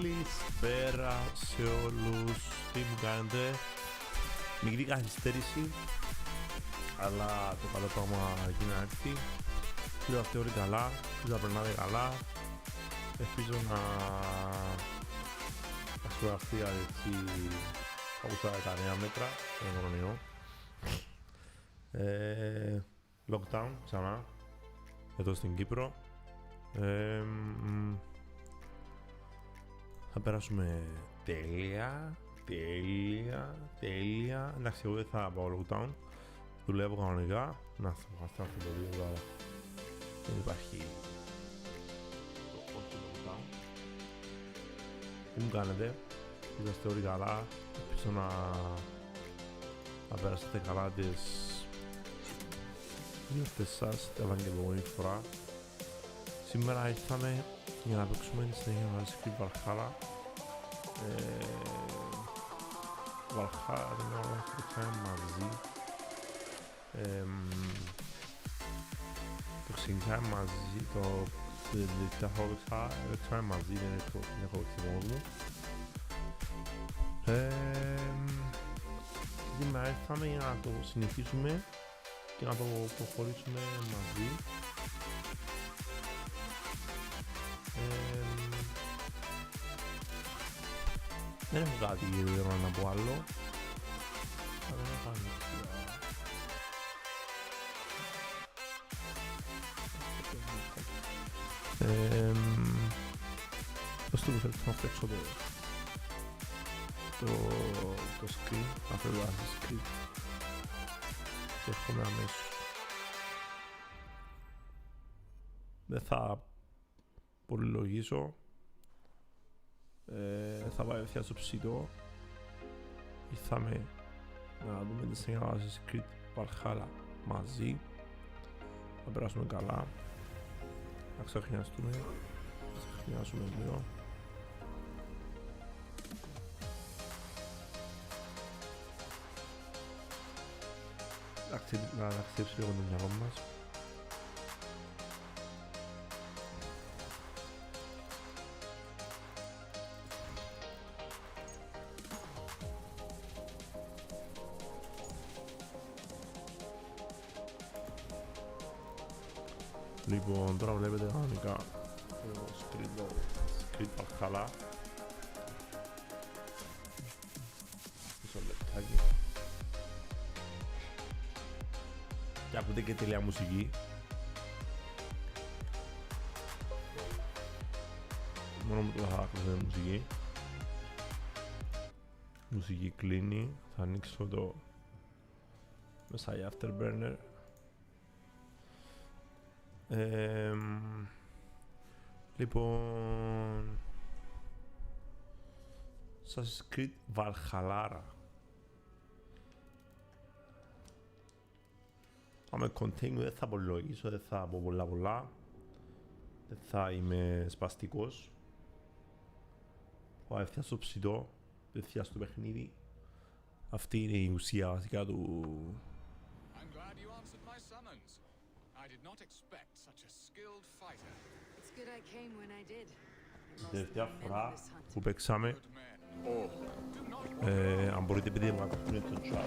Καλησπέρα σε όλους. Τι μου κάνετε? Μικρή καθυστέρηση, αλλά το καλό πράγμα γίνει να έρθει. Ελπίζω αυτή όλοι καλά, ελπίζω να περνάτε καλά. Ελπίζω να ασχοληθείτε έτσι από στα 19 μέτρα στον κορονοϊό. Lockdown ξανά εδώ στην Κύπρο. Θα περάσουμε τέλεια. Εντάξει, εγώ δεν θα πάω lockdown. Δουλεύω κανονικά. Να αυτό το βίντεο, αλλά δεν υπάρχει το lockdown. Τι μου κάνετε? Είσαστε όλοι καλά? Ελπίζω να περάσετε καλά τις γιορτές σας, τα επαγγελματική φορά. Σήμερα ήρθαμε για να παίξουμε τη συνέχεια να σκρίπ Βαλχάλα. Βαλχάλα την ώρα που παίξαμε μαζί. Το ξεκινήσαμε μαζί, το τελευταία φορά παίξαμε μαζί, δεν έχω παίξει μόνος μου. Σήμερα ήρθαμε για να το συνεχίσουμε και να το προχωρήσουμε μαζί. Δεν έχω κάτι ιδιαίτερο να πω άλλο. Δεν έχω πώς το θέλετε να φτιάξω το screen, να φεύγω το screen και έρχομαι αμέσως. Δεν θα πολυλογήσω. Θα πάω ευθεία στο ψητό. Ήρθαμε να δούμε τη συνέχεια Creed Valhalla μαζί. Θα περάσουμε καλά. Να ξεχνιαστούμε λίγο. Να ταξιδέψει λίγο το μυαλό μας. Λοιπόν, τώρα βλέπετε κανονικά το Creed Valhalla. Μισό λεπτάκι. Και ακούτε και τελεία μουσική. Μόνο μου το θα ακούσετε μουσική. Μουσική κλείνει. Θα ανοίξω το μέσα η Afterburner. Λοιπόν, σας Creed Valhalla. Πάμε continue, δεν θα απολογήσω, δεν θα πω πολλά. Δεν θα είμαι σπαστικός. Πάω ευθεία στο ψητό, ευθεία στο παιχνίδι. Αυτή είναι η ουσία βασικά του... Την τελευταία φορά που παίξαμε, αν μπορείτε πείτε μου να ακούνε το chat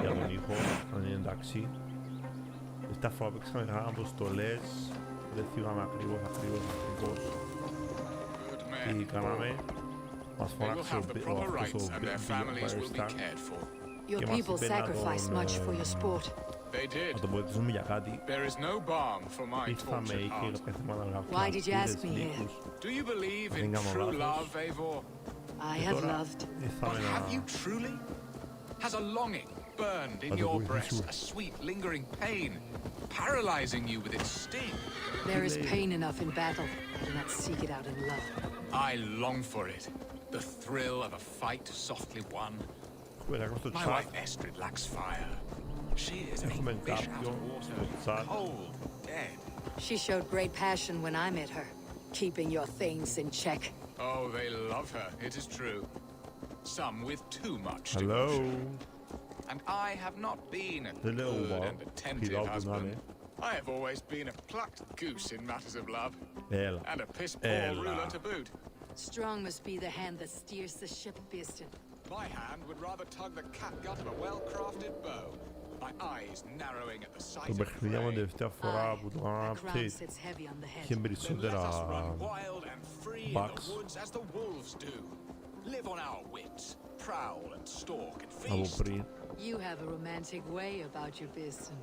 για τον ήχο, αν είναι εντάξει. Την τελευταία φορά που παίξαμε κάναμε αποστολές, δεν θυμάμαι ακριβώς. Τι κάναμε, μας φώναξε ο Μπιρσταν και μας είπε να τον βοηθήσουμε για κάτι. Ήρθαμε, είχε κάποια θέματα να γράψουμε λύκους. Δεν κάνω λάθος. Και τώρα ήρθαμε να... Has a longing burned in your breast, a sweet lingering pain, paralyzing you with its sting? There is pain enough in battle. Do not seek it out in love. I long for it, the thrill of a fight softly won. My wife Estrid lacks fire. She is a fish out of water, cold, dead. She showed great passion when I met her, keeping your things in check. Oh, they love her, it is true. Some with too much devotion. And I have not been a good and attentive husband. I have always been a plucked goose in matters of love. And a piss-poor ruler to boot. Strong must be the hand that steers the ship, Beeston. My hand would rather tug the catgut of a well-crafted bow. My eyes narrowing at the sight Το of παιχνίδι μου prey. τελευταία φορά που το έκανα The crown update sits heavy on the είχε head. Then let περισσότερα us run wild and free in bugs the woods as the wolves do. Live on our wits, prowl and stalk and από feast. πριν. You have a romantic way about you, Beeston.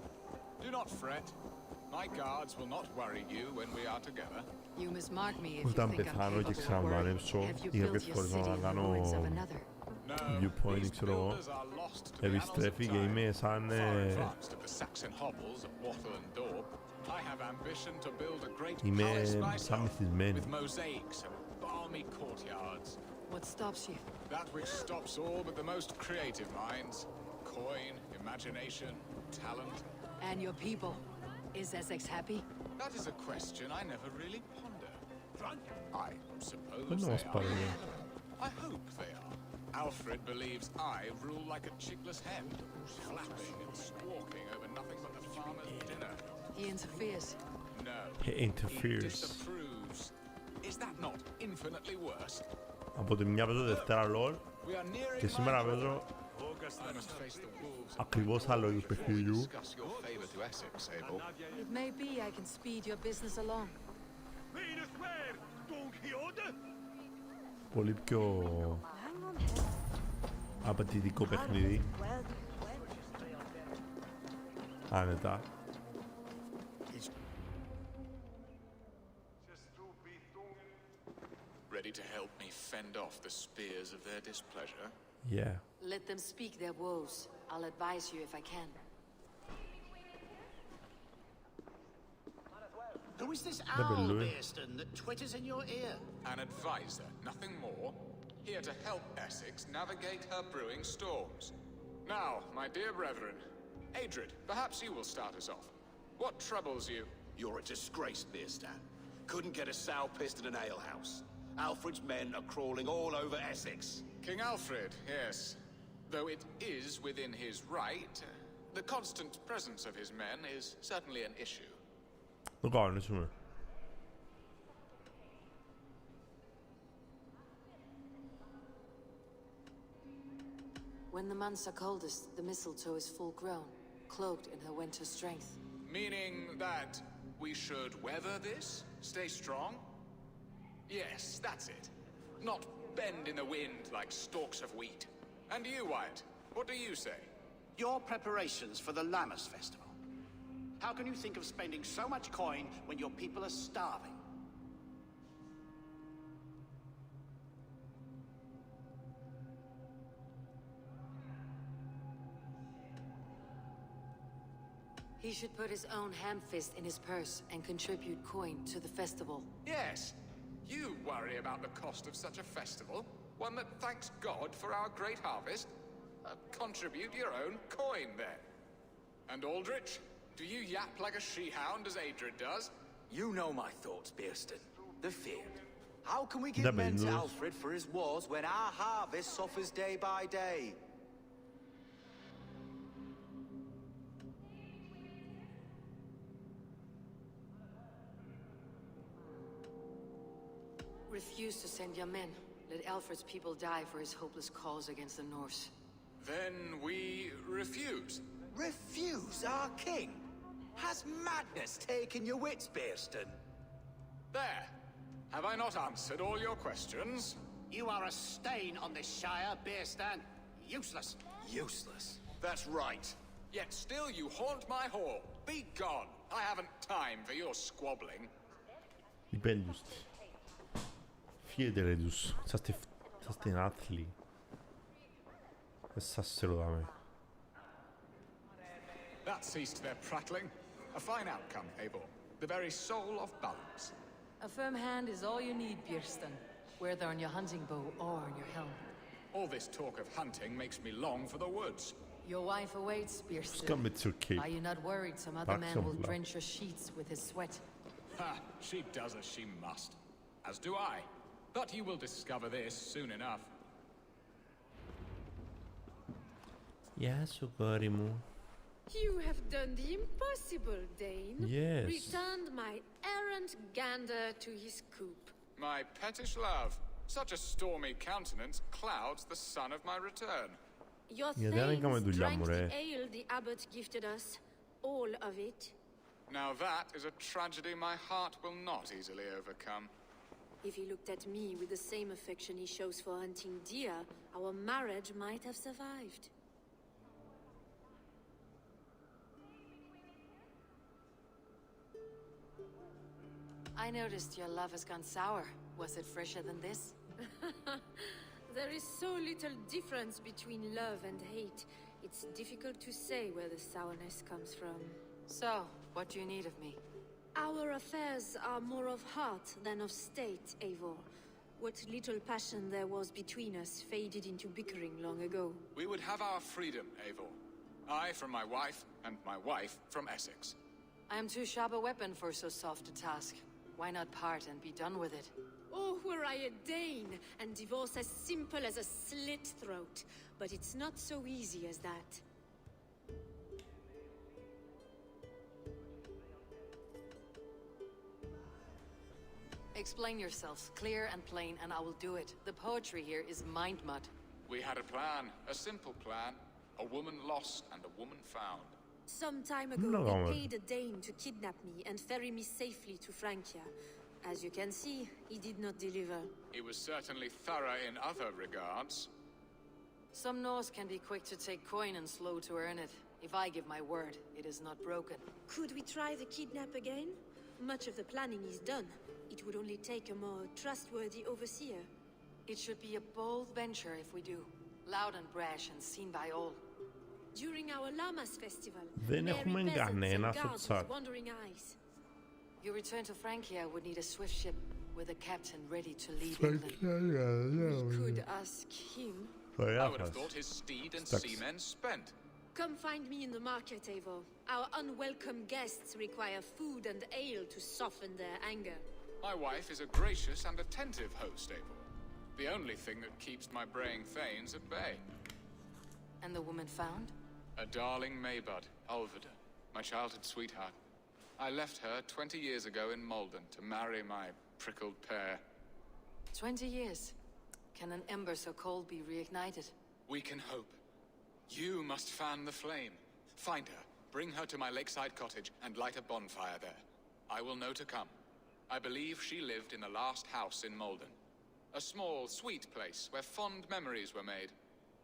Do not fret. My guards will not worry you when we are together. You must mark me if you Όταν think I'm πεθάνω και capable of ξαναπανέψω work. Have you ή built κάποιες your φορές city να in the κάνω ruins of another? No, viewpoint, these ξέρω εγώ, builders are lost to the annals of επιστρέφει και time. είμαι σαν Far advanced of the Saxon hovels of Wattle and Daub, I have ambition to build a great είμαι palace σαν myself, μυθισμένη. with mosaics and balmy courtyards. What stops you? That which stops all but the most creative minds. Coin, imagination, talent. And your people? Is Essex happy? That is a question I never really ponder. I suppose Δεν they μας are. παρέμει. I hope they are. Alfred believes I rule like a chickless hen, flapping and squawking over nothing but the farmer's dinner. He interferes. No, He interferes. disapproves. Is that not infinitely worse? Από τη μια παίζω Δευτέρα LOL We are nearing και my σήμερα goal. παίζω I must face the wolves. ακριβώς άλλο είδους παιχνιδιού. Discuss your favor to Essex, Eivor. It may be I can speed your business along. Πολύ πιο απαιτητικό παιχνίδι. Άνετα. Ready to help me fend off the spears of their displeasure? Yeah. Let them speak their woes. I'll advise you if I can. Who is this Never owl, Louis. Beeston, that twitters in your ear? An advisor, nothing more. Here to help Essex navigate her brewing storms. Now, my dear brethren, Adrid, perhaps you will start us off. What troubles you? You're a disgrace, Beerstan. Couldn't get a sow pissed in an alehouse. Alfred's men are crawling all over Essex. King Alfred, yes. Though it is within his right, the constant presence of his men is certainly an issue. Το κανονίσουμε. When the months are coldest, the mistletoe is full grown, cloaked in her winter strength. Meaning that we should weather this? Stay strong? Yes, that's it. Not bend in the wind like stalks of wheat. And you, Wyatt, what do you say? Your preparations for the Lammas festival. How can you think of spending so much coin when your people are starving? He should put his own ham fist in his purse and contribute coin to the festival. Yes, you worry about the cost of such a festival, one that thanks God for our great harvest. Contribute your own coin, then. And Aldrich, do you yap like a she-hound as Adrid does? You know my thoughts, Beerston. The fear. How can we give That men to means- Alfred for his wars when our harvest suffers day by day? Refuse to send your men. Let Alfred's people die for his hopeless cause against the Norse. Then we refuse. Refuse our king? Has madness taken your wits, Beerston? There. Have I not answered all your questions? You are a stain on this shire, Beerstan. Useless. Useless. That's right. Yet still you haunt my hall. Be gone. I haven't time for your squabbling. Οι πέλιουστοι. Φύγετε ρε τους. Είσαστε άθλοι. Δεν σας σε ρωτάμε. That ceased their prattling. A fine outcome, Eivor. The very soul of balance. A firm hand is all you need, Björsten. Whether on your hunting bow or on your helm. All this talk of hunting makes me long for the woods. Your wife awaits, Just Björsten. come with your cape. Are you not worried some other Back man some will blood. drench your sheets with his sweat? Ha! She does as she must. As do I. But you will discover this soon enough. Γεια σου κόρη μου. You have done the impossible, Dane. Yes. Returned my errant gander to his coop. My pettish love. Such a stormy countenance clouds the sun of my return. Your Γιατί δεν έκαμε thanes δουλειά drank μου, the ρε. ale the abbot gifted us. All of it. Now that is a tragedy my heart will not easily overcome. If he looked at me with the same affection he shows for hunting deer, our marriage might have survived. I noticed your love has gone sour. Was it fresher than this? There is so little difference between love and hate. It's difficult to say where the sourness comes from. So, what do you need of me? Our affairs are more of heart than of state, Eivor. What little passion there was between us faded into bickering long ago. We would have our freedom, Eivor. I from my wife, and my wife from Essex. I am too sharp a weapon for so soft a task. Why not part and be done with it? Oh, were I a Dane, and divorce as simple as a slit throat. But it's not so easy as that. Explain yourselves, clear and plain, and I will do it. The poetry here is mind mud. We had a plan, a simple plan. A woman lost and a woman found. Some time ago, No. they paid a Dane to kidnap me and ferry me safely to Francia. As you can see, he did not deliver. He was certainly thorough in other regards. Some Norse can be quick to take coin and slow to earn it. If I give my word, it is not broken. Could we try the kidnap again? Much of the planning is done. It would only take a more trustworthy overseer. It should be a bold venture if we do. Loud and brash and seen by all. During our Lamas festival, Δεν έχουμε merry peasants κανένα and στο guards chat. with wandering eyes. Your return to Francia would need a swift ship with a captain ready to lead England. We could ask him. I would have thought his steed and seamen spent. Come find me in the market, Eivor. Our unwelcome guests require food and ale to soften their anger. My wife is a gracious and attentive host, Eivor. The only thing that keeps my braying thanes at bay. And the woman found? A darling Maybud, Ulvida, my childhood sweetheart. I left her 20 years ago in Malden to marry my prickled pair. 20 years. Can an ember so cold be reignited? We can hope. You must fan the flame. Find her, bring her to my lakeside cottage, and light a bonfire there. I will know to come. I believe she lived in the last house in Malden. A small, sweet place where fond memories were made.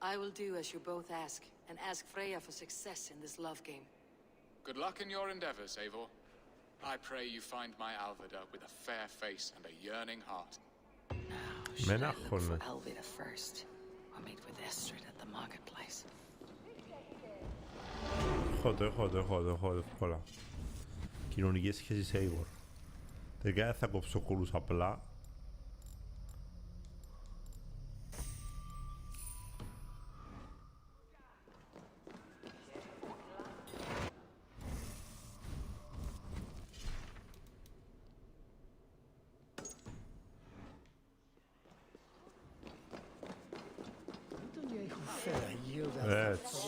I will do as you both ask, and ask Freya for success in this love game. Good luck in your endeavors, Eivor. I pray you find my Alvida with a fair face and a yearning heart. Now, should I look for Menachon. Alvida first, or meet with Estrid at the marketplace? Έχω εύκολα. Κοινωνικές σχέσεις Eivor. Δεν θα κόψω κώλους απλά. Έτσι.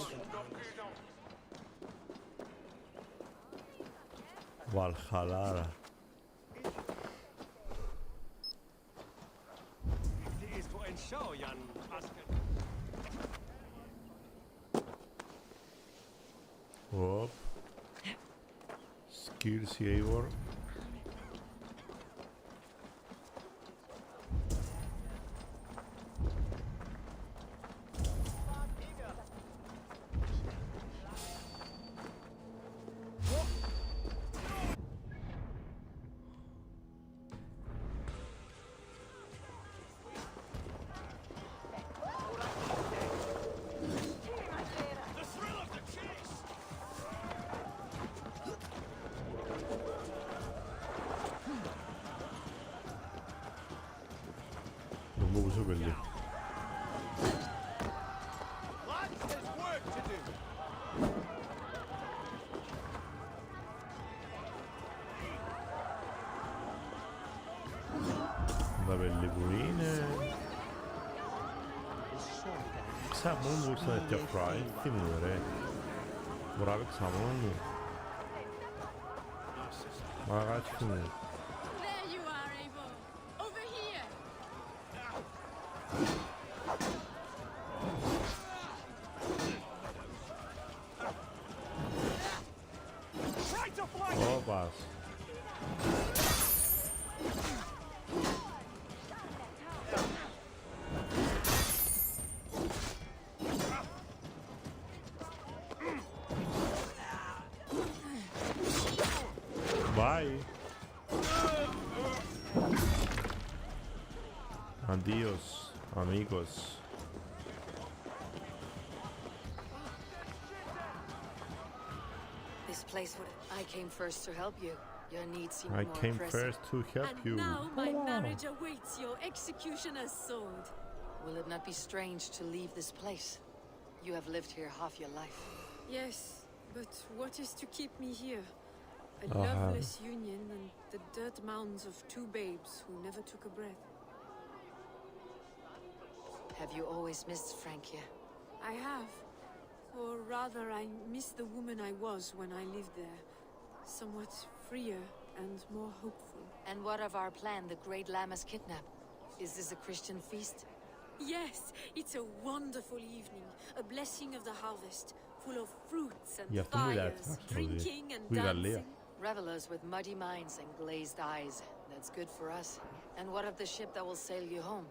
Βαλχαλάρα. Οπ. Skills Eivor. Non può so per lì. Da belli purine. Sa μόνο μπορούσα να τέτοια fry. Τι μου ρε. Μπορώ να παίξα μόνο μου. Μα αγάτσι μου. There you are, Eivor. Over here. Bye. Adios, amigos. This place would... I came first to help you. Your needs seem I more came pressing. first to help And you. now my marriage awaits your executioner's sword. Will it not be strange to leave this place? You have lived here half your life. Yes, but what is to keep me here? A loveless union and the dirt mounds of two babes who never took a breath. Have you always missed Frankia? I have. Or rather, I miss the woman I was when I lived there. Somewhat freer and more hopeful. And what of our plan, the Great Lammas kidnap? Is this a Christian feast? Yes, it's a wonderful evening. A blessing of the harvest, full of fruits and Γι' αυτό μιλάτε, fires, actually. drinking and Που η Γαλλία. dancing. Revelers with muddy minds and glazed eyes. That's good for us. And what of the ship that will sail you home?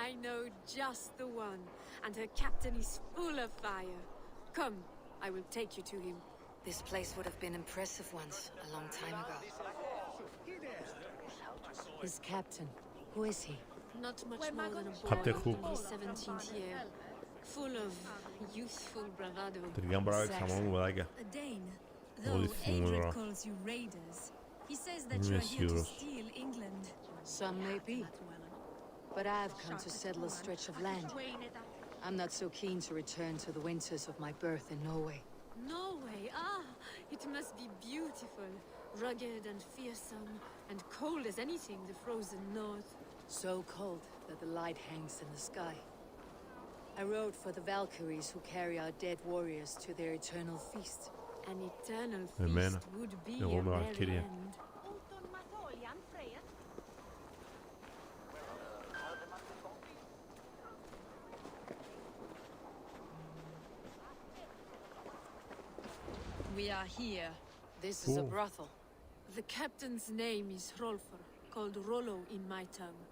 I know just the one, and her captain is full of fire. Come, I will take you to him. This place would have been impressive once, a long time ago. His captain, who is he? Not much more than a Captain boy Hook. in his 17th year, full of youthful bravado. Τελικά μπορώ να παίξω μόνο παιδάκια. A Dane. Πολύ Though θυμούμαι Eivor τώρα. calls you raiders, he says that Είμαι you are here to σίγουρος. steal England. Some may be. But I've come to settle a stretch of land. I'm not so keen to return to the winters of my birth in Norway. Norway, it must be beautiful. Rugged and fearsome, and cold as anything the frozen north. So cold that the light hangs in the sky. I rode for the Valkyries who carry our dead warriors to their eternal feast. An eternal Εμένα. feast would be Εγώ a είμαι merry Βαλκύρια. end. We are here. This is a Cool. brothel. The captain's name is Hrolfr, called Rollo in my tongue.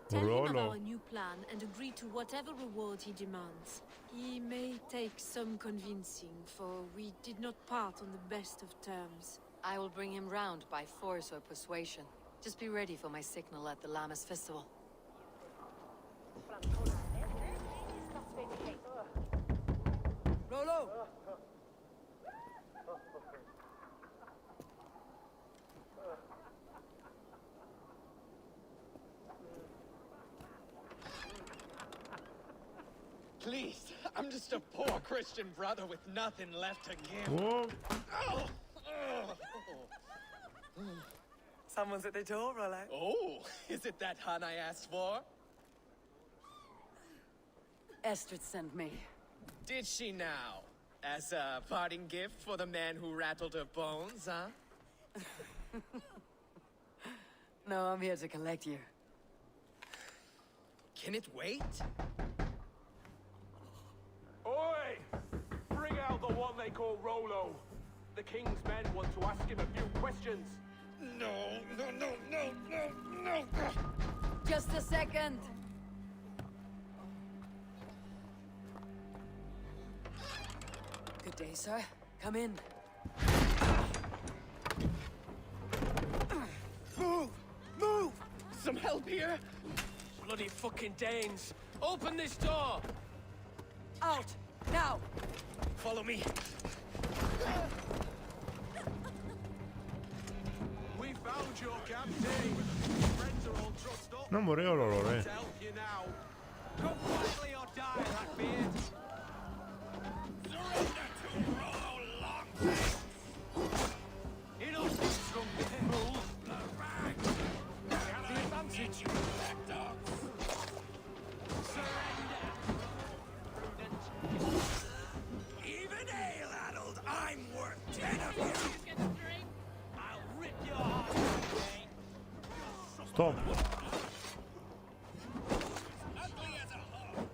Tell him of Rollo. our new plan and agree to whatever reward he demands. He may take some convincing, for we did not part on the best of terms. I will bring him round by force or persuasion. Just be ready for my signal at the Lammas festival. Rollo! Please, I'm just a poor Christian brother with nothing left to give. Ω, Someone's at the door, Rollo. Oh, is it that hun I asked for? Estrid sent me. Did she now? As a parting gift for the man who rattled her bones, huh? No, I'm here to collect you. Can it wait? Oi! Bring out the one they call Rollo. The king's men want to ask him a few questions. No. Just a second! Good day, sir. Come in. Move! Some help here? Bloody fucking Danes! Open this door! Out! Now! Follow me. We found your captain! Friends are all trussed up. να μου ωραίο ρόλο, ρε. To help you now. Go quietly or die, Blackbeard! Surrender to Rollo Longface! Enough, you drunken fool! The advantage! You black dogs! Surrender! Prudent! Even ale-addled, I'm worth 10 of you. I'll rip your heart out, Dane! Stop. Ugly as a hog.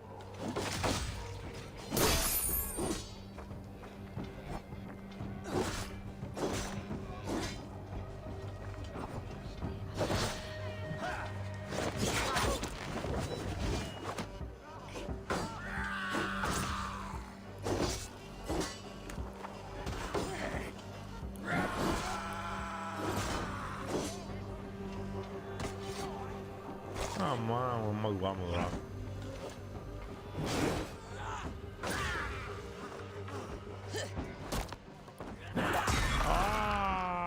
γάμο τώρα.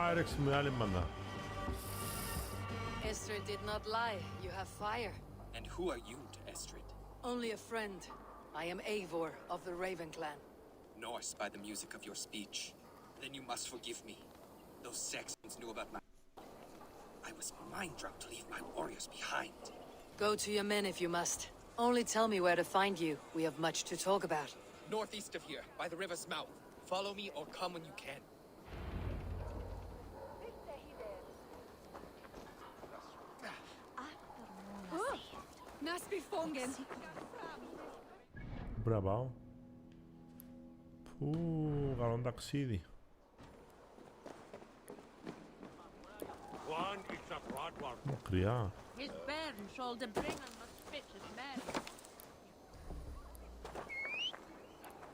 Έρεξε με άλλη μάνα. Estrid did not lie. You have fire. And who are you to Estrid? Only a friend. I am Eivor of the Raven clan. Norse by the music of your speech. Then you must forgive me. Those Saxons knew about my... I was mind-drunk to leave my warriors behind. Go to your men if you must. Only tell me where to find you. We have much to talk about. Northeast of here, by the river's mouth. Follow me or come when you can. Πού να πάω? Πού, καλό ταξίδι. Μακριά.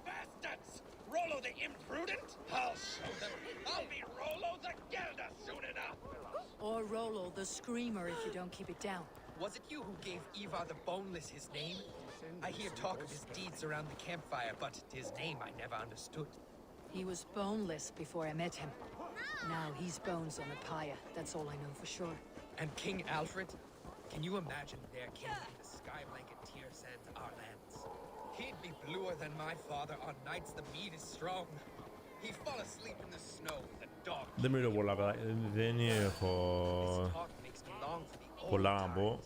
Bastards! Rollo the imprudent? I'll show them. I'll be Rollo the Gelder soon enough. Or Rollo the Screamer if you don't keep it down. Was it you who gave Eivor the Boneless his name? I hear talk of his deeds around the campfire, but his name I never understood. He was boneless before I met him. Now he's bones on a pyre. That's all I know for sure. And King Alfred? Can you imagine their king in the sky blanket tear sands our lands? He'd be bluer than my father on nights the meat is strong. He'd fall asleep in the snow with a dog. Δεν μιλώ πολλά, δεν έχω πολλά να πω.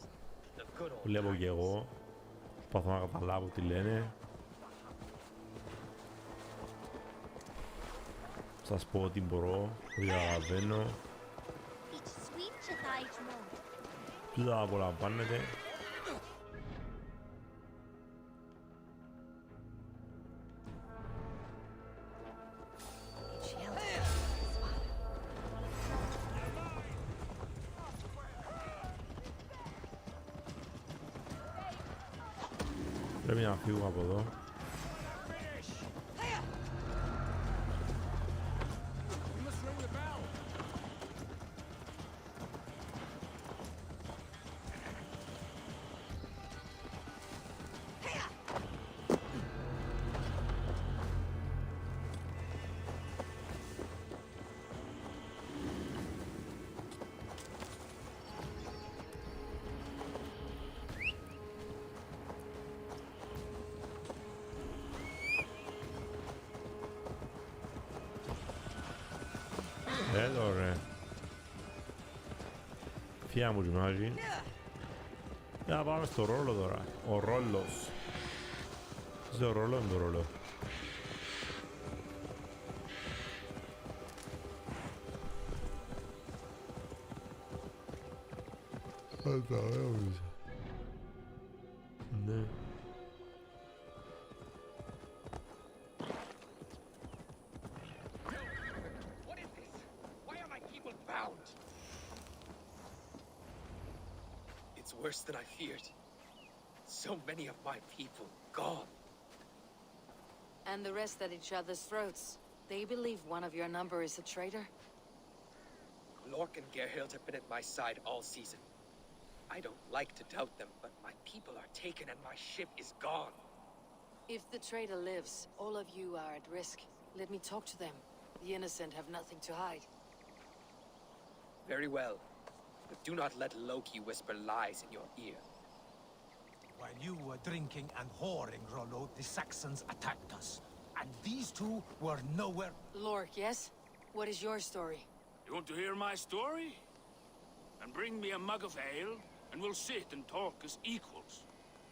Βλέπω και εγώ. Προσπαθώ να καταλάβω τι λένε. Σας πω ό,τι μπορώ, ό,τι καταλαβαίνω. Τι θα απολαμβάνετε. Πρέπει να φύγω από εδώ. Εδώ ρε. Φιά μου τζιμάζει. Για να πάμε στο ρόλο τώρα. Ο ρόλος. Στο ρόλο είναι το ρόλο. Ναι. Worse than I feared. So many of my people gone. And the rest at each other's throats. They believe one of your number is a traitor? Lork and Gerhild have been at my side all season. I don't like to doubt them, but my people are taken and my ship is gone. If the traitor lives, all of you are at risk. Let me talk to them. The innocent have nothing to hide. Very well. But do not let Loki whisper lies in your ear. While you were drinking and whoring, Rollo, the Saxons attacked us. And these two were nowhere... Lork, yes? What is your story? You want to hear my story? And bring me a mug of ale, and we'll sit and talk as equals.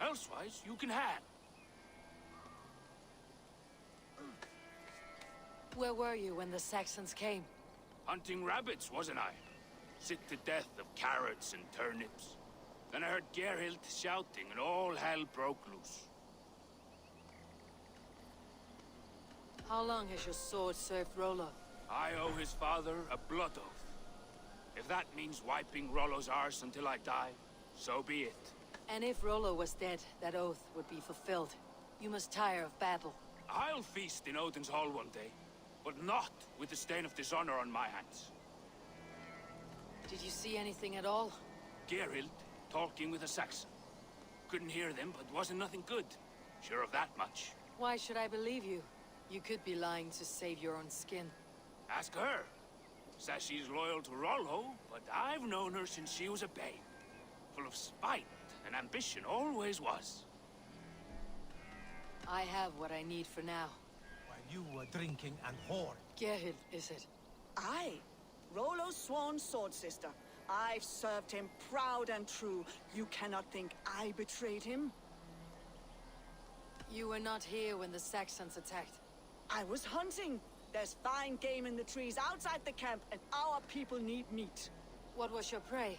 Elsewise, you can hang. Where were you when the Saxons came? Hunting rabbits, wasn't I? Sick to death of carrots and turnips. Then I heard Gerhild shouting and all hell broke loose. How long has your sword served Rollo? I owe his father a blood oath. If that means wiping Rollo's arse until I die, so be it. And if Rollo was dead, that oath would be fulfilled. You must tire of battle. I'll feast in Odin's hall one day, but not with the stain of dishonor on my hands. Did you see anything at all? Gerhild talking with a Saxon. Couldn't hear them, but wasn't nothing good. Sure of that much. Why should I believe you? You could be lying to save your own skin. Ask her. Says she's loyal to Rollo, but I've known her since she was a babe. Full of spite and ambition, always was. I have what I need for now. While you were drinking and whoring. Gerhild, is it? Aye. Rollo's sworn sword sister. I've served him proud and true. You cannot think I betrayed him? You were not here when the Saxons attacked. I was hunting. There's fine game in the trees outside the camp, and our people need meat. What was your prey?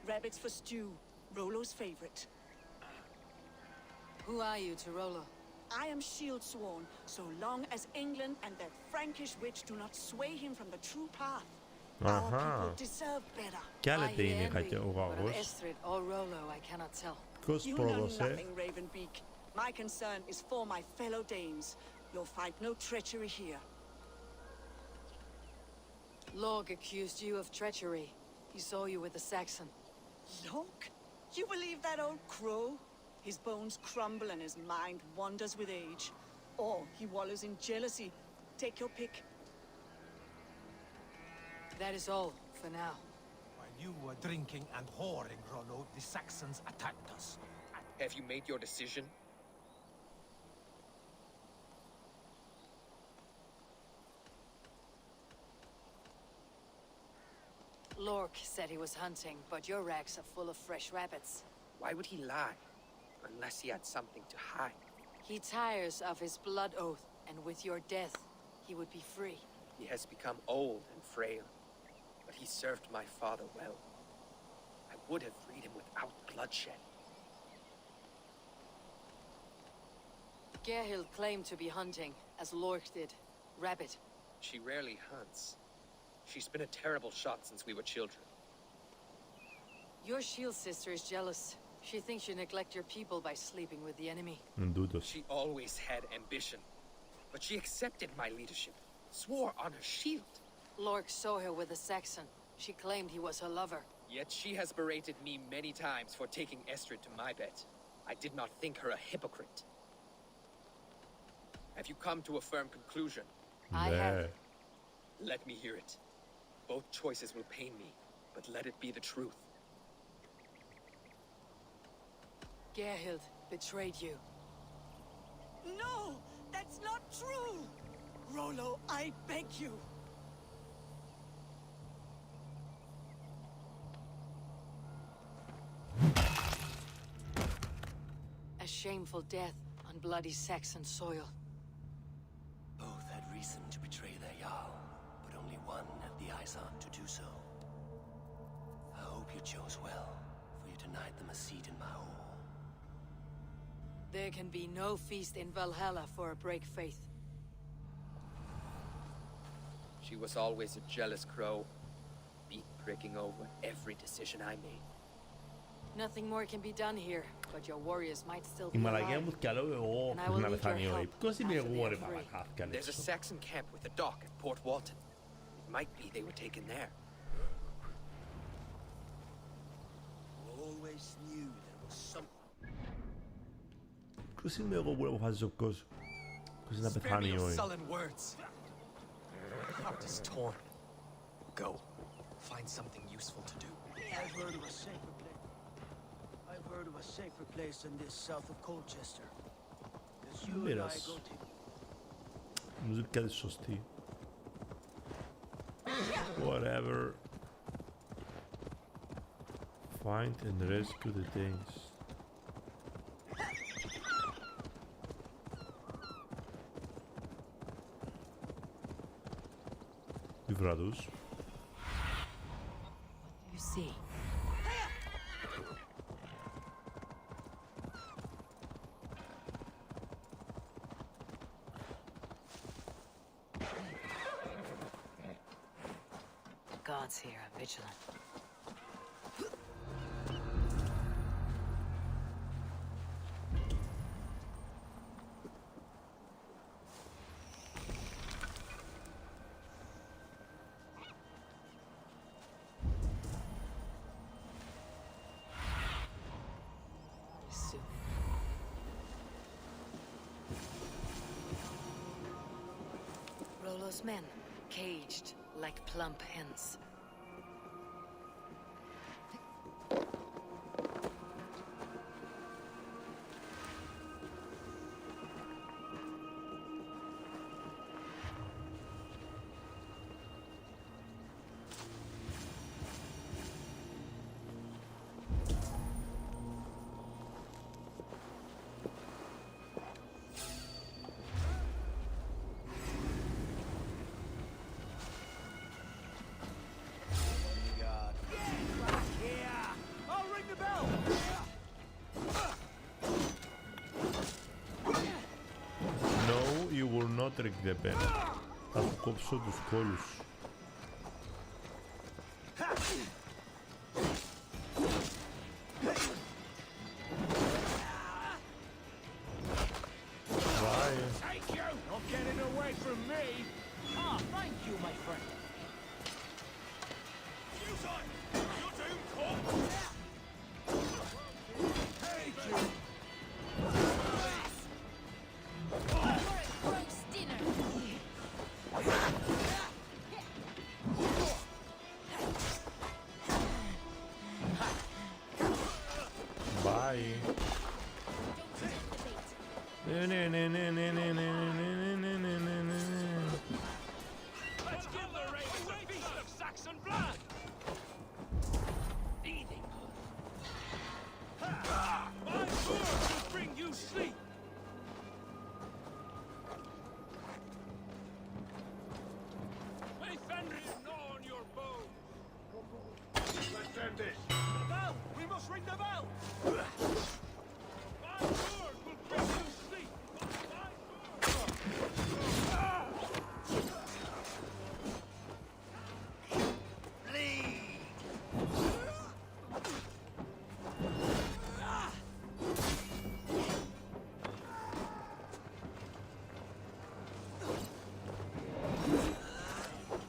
Rabbits for stew. Rollo's favorite. Who are you to Rollo? I am shield sworn, so long as England and that Frankish witch do not sway him from the true path. Our people deserve better. Κι άλλα είναι κάτι ο γάγος. Estrid or Rollo, I cannot tell. Ποιος You know πρόδωσε. nothing, Ravenbeak. My concern is for my fellow Danes. You'll find no treachery here. Lorg accused you of treachery. He saw you with the Saxon. Lorg? You believe that old crow? His bones crumble and his mind wanders with age. Or he wallows in jealousy. Take your pick. That is all, for now. While you were drinking and whoring, Rollo, the Saxons attacked us. Have you made your decision? Lork said he was hunting, but your racks are full of fresh rabbits. Why would he lie? Unless he had something to hide. He tires of his blood oath, and with your death, he would be free. He has become old and frail, but he served my father well. I would have freed him without bloodshed. Gerhild claimed to be hunting, as Lork did. Rabbit. She rarely hunts. She's been a terrible shot since we were children. Your shield sister is jealous. She thinks you neglect your people by sleeping with the enemy. She always had ambition, but she accepted my leadership, swore on her shield. Lork saw her with a Saxon. She claimed he was her lover. Yet she has berated me many times for taking Estrid to my bed. I did not think her a hypocrite. Have you come to a firm conclusion? I have. Let me hear it. Both choices will pain me, but let it be the truth. Gerhild betrayed you. No! That's not true! Rollo, I beg you! A shameful death on bloody Saxon soil. Both had reason to betray their Jarl, but only one had the Eivor to do so. I hope you chose well, for you denied them a seat in my hall. There can be no feast in Valhalla for a break faith. She was always a jealous crow, beak pricking over every decision I made. Nothing more can be done here, but your warriors might still Η be μαλακία μου alive. κι άλλο εγώ And I πρέπει will να need πεθάνει your ο help Abe. Ποιος είμαι after εγώ they ρε are free. μαλακάθηκα There's a έξω. Saxon camp with a dock at Port Walton. It might be they were taken there. Always knew there was something. Ποιος είμαι εγώ που αποφάσισε ο κόσμος. Ποιος είναι να Spare me πεθάνει ο your Abe. sullen words. My heart is torn. Go. Find something useful to do. I've heard of a sacred place. I've heard of a sacred place in this south of Colchester. As you and I Μοίρας. go to. Νομίζω είναι κάτι σωστή. Whatever. Find and rescue the Danes. Τι βραδούς. You see. The gods here are vigilant. Soon. powerless men, caged like plump hens. Trick the pen. Θα του κόψω τους κόλους.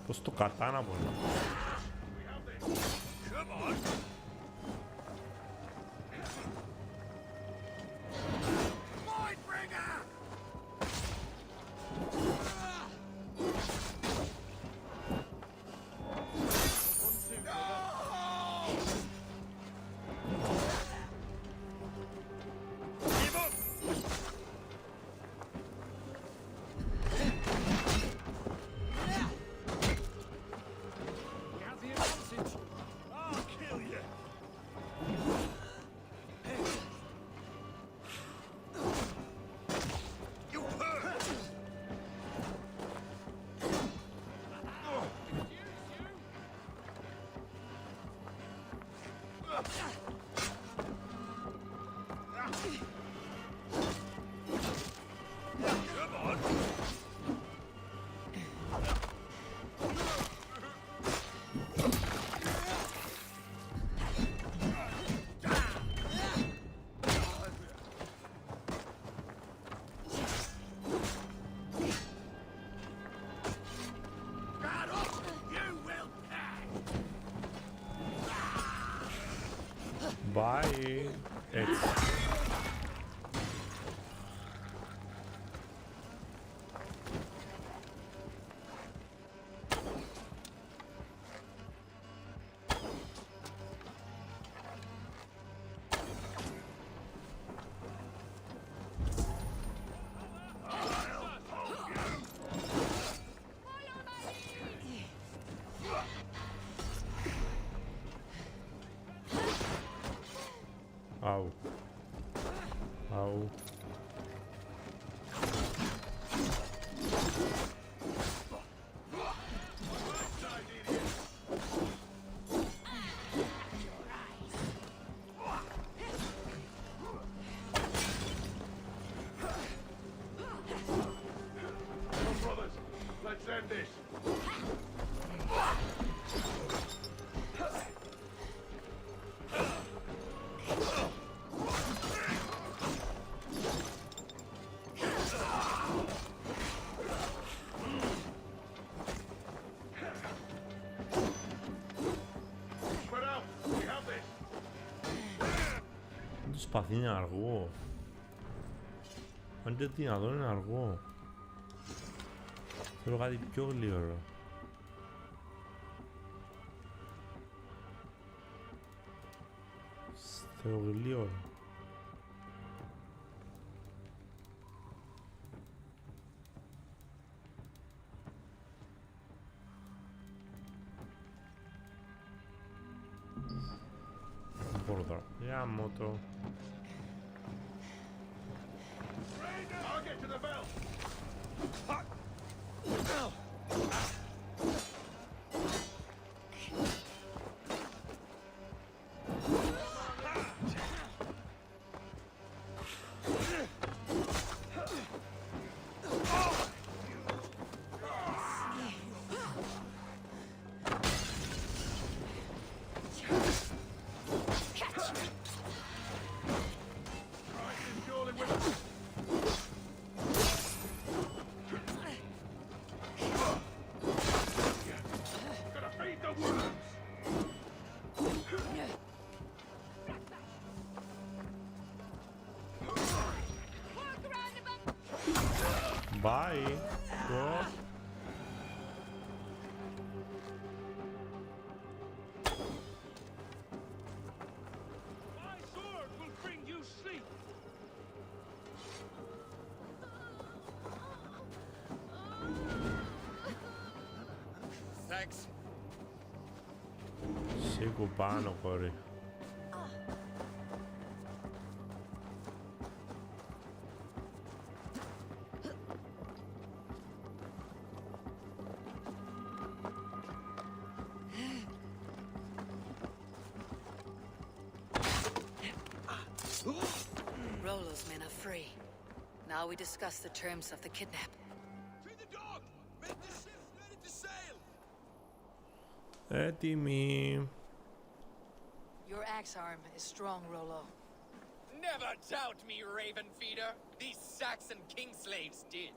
Πώς το κατάνα μπορεί. Bye. Au. Au. Το σπαθί είναι αργό. Αν είναι δυνατόν είναι αργό. Θέλω κάτι πιο γλύωρο. Θέλω γλύωρο. Μπορώ τώρα. Γάμω το. Bye. Go. My sword will bring you sleep. Thanks. Σήκω πάνω, κόρη. Rollo's men are free. Now we discuss the terms of the kidnap. Free the dog! Make the ship ready to sail! Έτοιμοι. Your axe arm is strong, Rollo. Never doubt me, Raven Feeder. These Saxon king slaves did.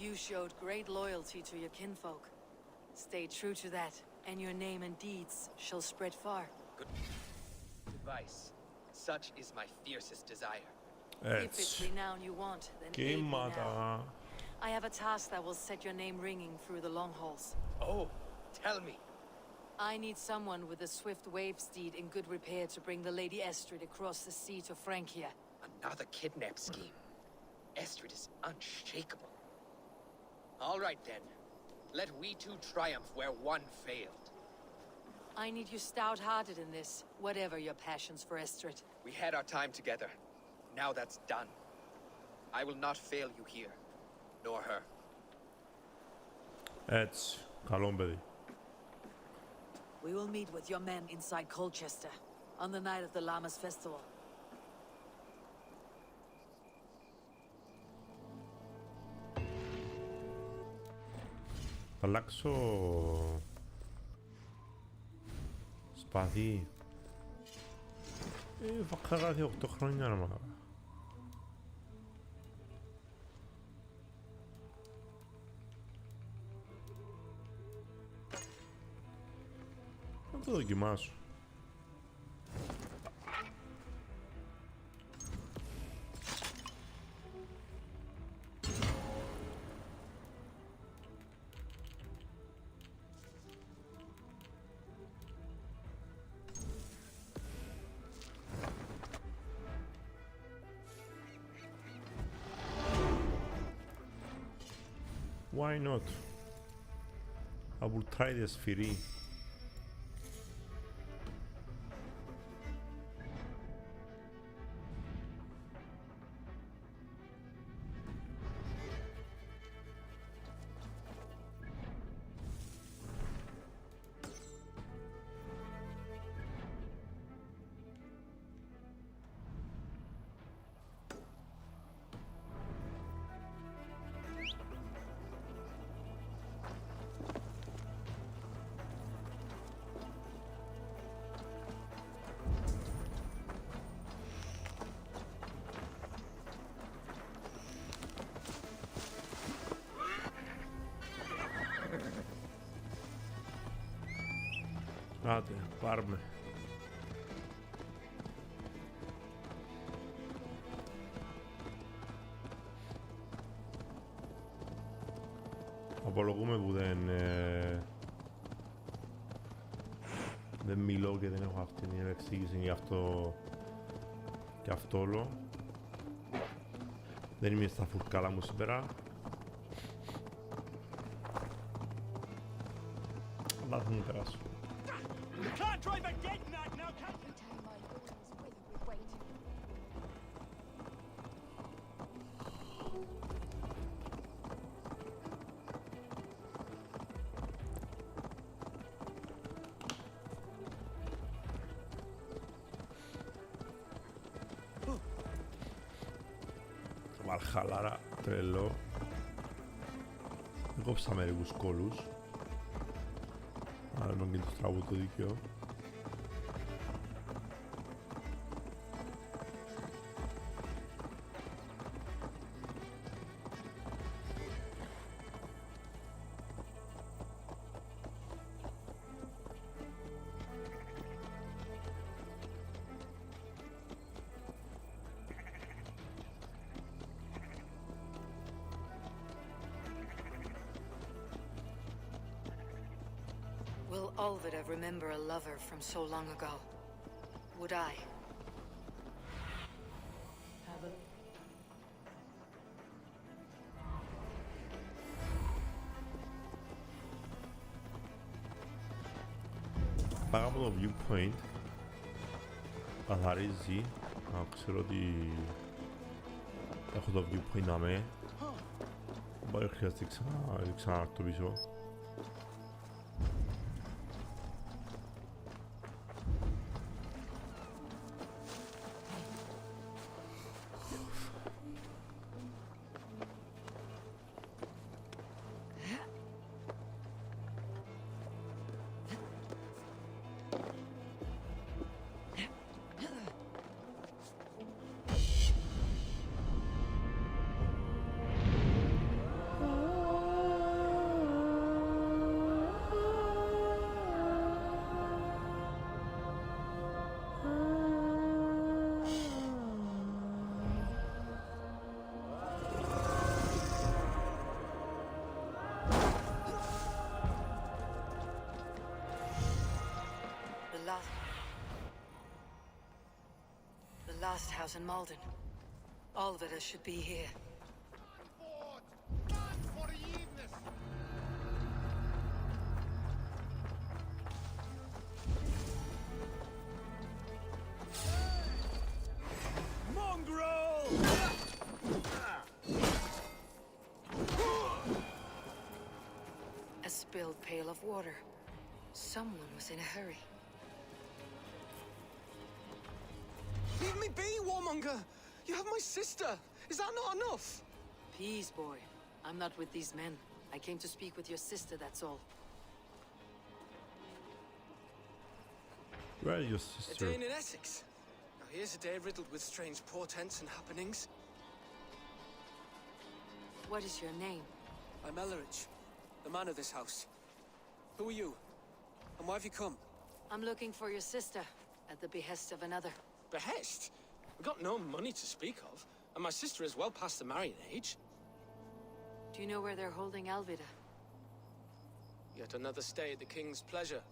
You showed great loyalty to your kinfolk. Stay true to that, and your name and deeds shall spread far. Good advice. Such is my fiercest desire. If it's renown you want, then aid me now. I have a task that will set your name ringing through the long halls. Oh, tell me. I need someone with a swift wave steed in good repair to bring the Lady Estrid across the sea to Francia. Another kidnap scheme. Estrid is unshakable. All right then. Let we two triumph where one failed. I need you stout-hearted in this, whatever your passions for Estrid. We had our time together. Now that's done. I will not fail you here, nor her. Έτσι, καλό παιδί. We will meet with your men inside Colchester, on the night of the Llamas Festival. Θα αλλάξω σπαθί. Θα κάθε 8 χρόνια να μάθω. Θα το δοκιμάσω. Why not? I will try the sphere. Άντε, πάρουμε. Απολογούμε που δεν μιλώ και δεν έχω αυτή την εξήγηση για αυτό και αυτό όλο. Δεν είμαι στα φουρκάλα μου σήμερα. Αλλά θα μου περάσω. Βαλχαλάρα, τρελό. Κόψα μερικούς κόλους. Άρα και το στραβού το δίκαιο. Will Olvid remember a lover from so long ago? Would I? Πάω από το viewpoint. Καθαρίζει. Ξέρω ότι έχω το viewpoint να με. Μπορεί να χρειάζεται ξανά το πίσω. The last house in Malden. All of it should be here. Mongrel! A spilled pail of water. Someone was in a hurry. Leave me be, warmonger! You have my sister! Is that not enough? Peace, boy. I'm not with these men. I came to speak with your sister, that's all. Where is your A sister? day in Essex. Now here's a day riddled with strange portents and happenings. What is your name? I'm Elleridge, the man of this house. Who are you? And why have you come? I'm looking for your sister, at the behest of another. Behest? We've got no money to speak of, and my sister is well past the marrying age. Do you know where they're holding Alvida? Yet another stay at the King's pleasure.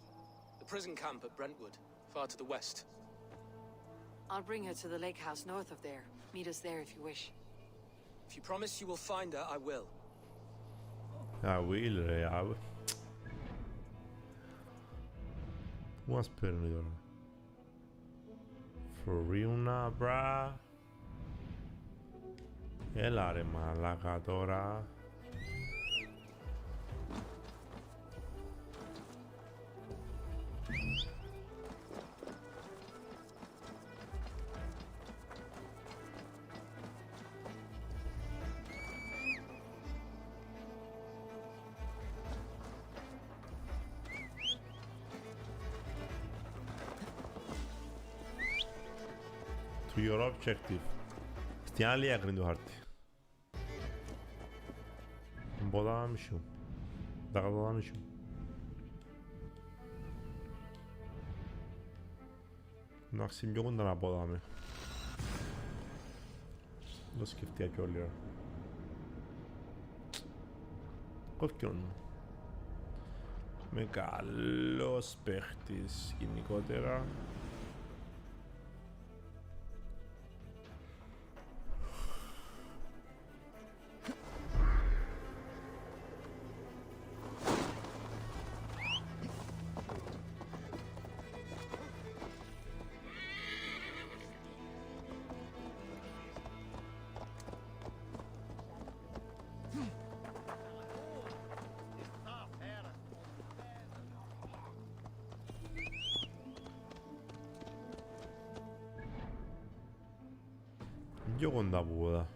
The prison camp at Brentwood, far to the west. I'll bring her to the lake house north of there. Meet us there if you wish. If you promise you will find her, I will. I will, I will. Πού μας παίρνει τώρα? Φρούνα, μπρα. Έλα ρε μαλάκα τώρα. To your objective. Στην άλλη άκρη του χάρτη. Μπόδα μισού. Τα κατώδα μισού. Να ξυπνιώκονται να πόδαμε. Το σκεφτεία κι όλη ώρα. κόφκιον μου. Είμαι καλός παίχτης γενικότερα. Πιο κοντά από εδώ.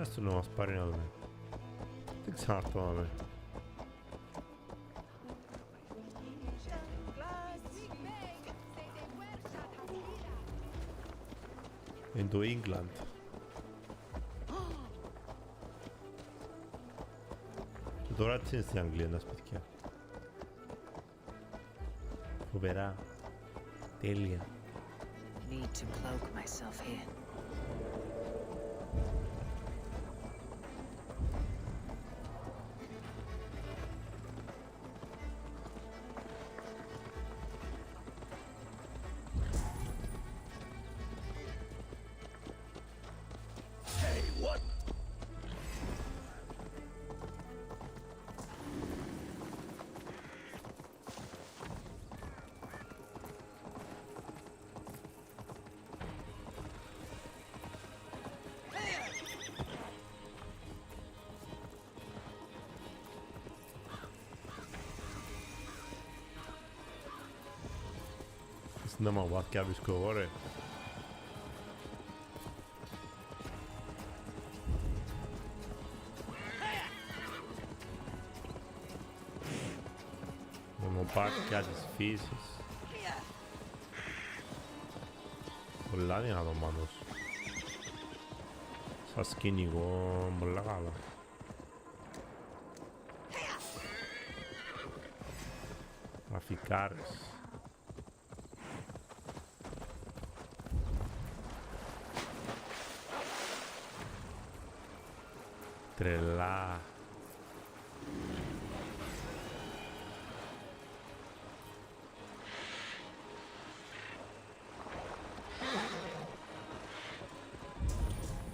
Ας το να μας πάρει να δούμε. Δεν ξανάρθω να δούμε. Είναι το England. Και τώρα έτσι είναι στην Αγγλία τα σπίτια. Φοβερά. Τέλεια. Need to cloak myself here. Hey, what? Στην αμαβάθια βρίσκω εγώ ρε. Μονοπάτια της φύσης. Πολλά δυνατό πάντως. Σαν σκηνικό, πολλά καλά. Γραφικάρες. Τρελά.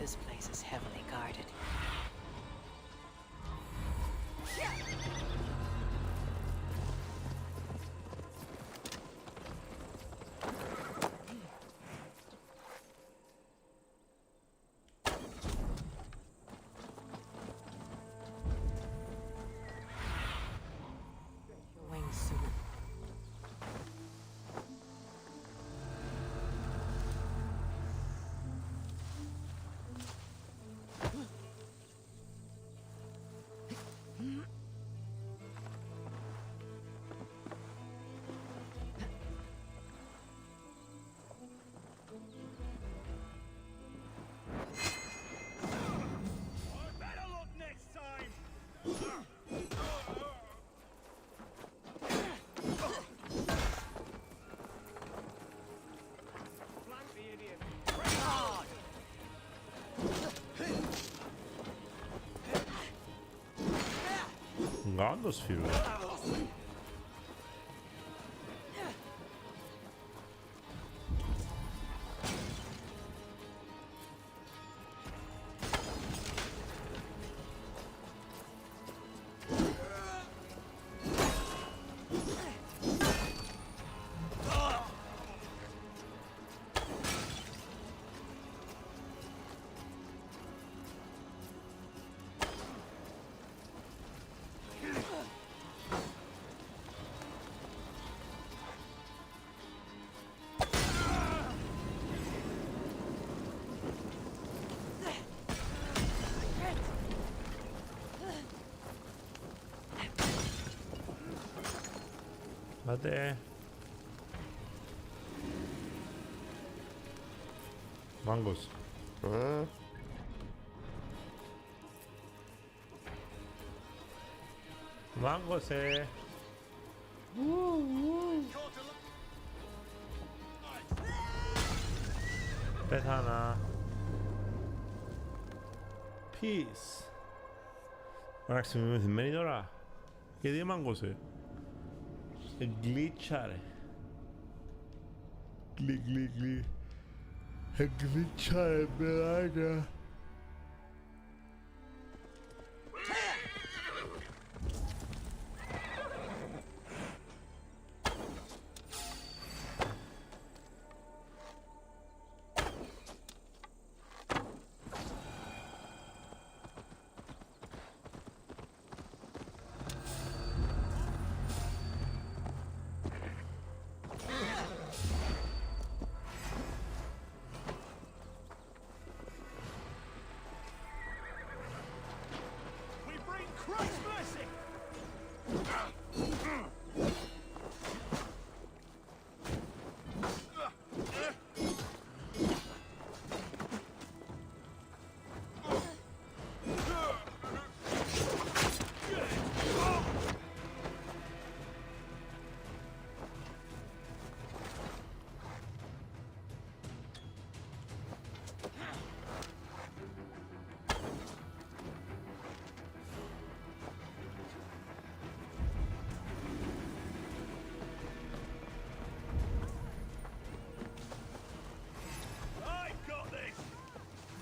This place is heavily guarded. Γάντος φίλε. Άντε. Μάγκος. Μάγκωσε. Πέθανα. Keys. Ωραία, ξεμιμηθυμένη τώρα. Γιατί μάγκωσε. Εγκλίτσαρε. Γκλι. Εγκλίτσαρε, παιδάκια.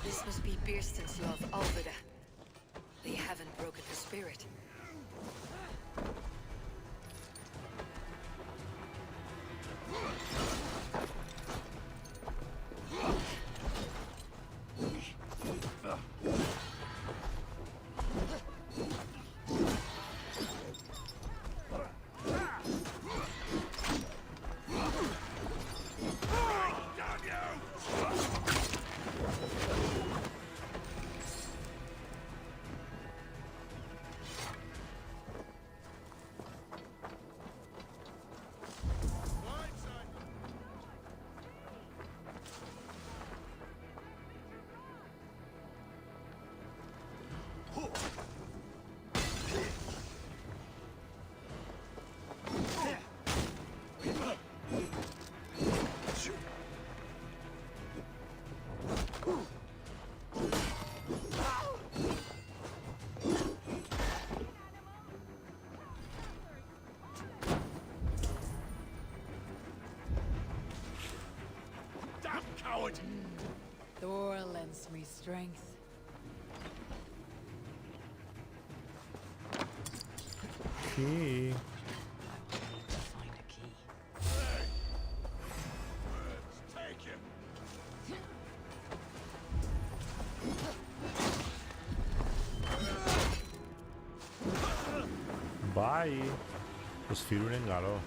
This must be Birsten's love, Alvida. They haven't broken the spirit. Thor lends me strength. Key. Find a key. Take him. Bye. Το σφύρου είναι καλό.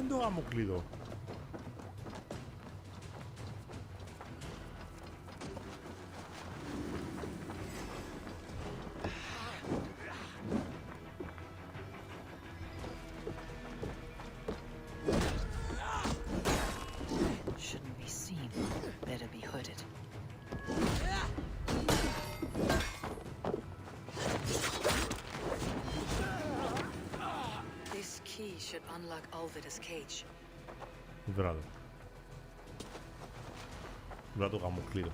είναι το γαμοκλείδο? Shouldn't be seen. Better be hooded. This key should unlock Alvida's cage. Βράδο. Βράδο γαμοκλείδο.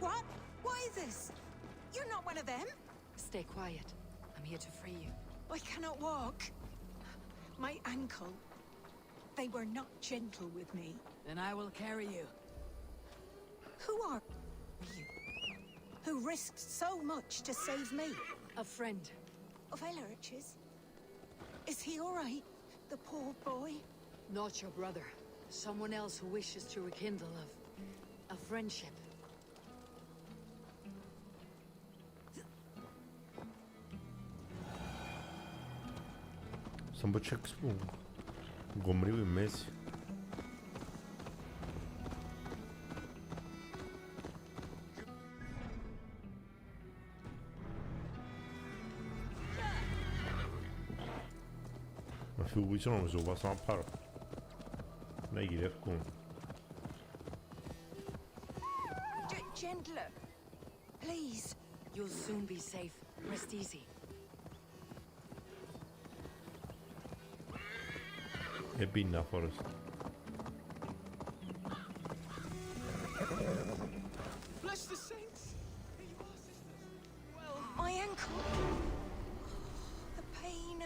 What? Why this? You're not one of them? Stay quiet. I'm here to free you. I cannot walk. My ankle. They were not gentle with me. Then I will carry you. Who are you? Who risked so much to save me? A friend. Of Elrich's? Is he all right? The poor boy? Not your brother. Someone else who wishes to rekindle a friendship. Σαν πω τσέξ που γκομρίου η μέση. Να φύγω πίσω νομίζω, πάσα να πάρω. Να γυρεύκω. Gentler. Please. You'll soon be safe. Rest easy. Επίνα φορές. Bless the saints! Here you are, sisters. Well, My ankle. The pain.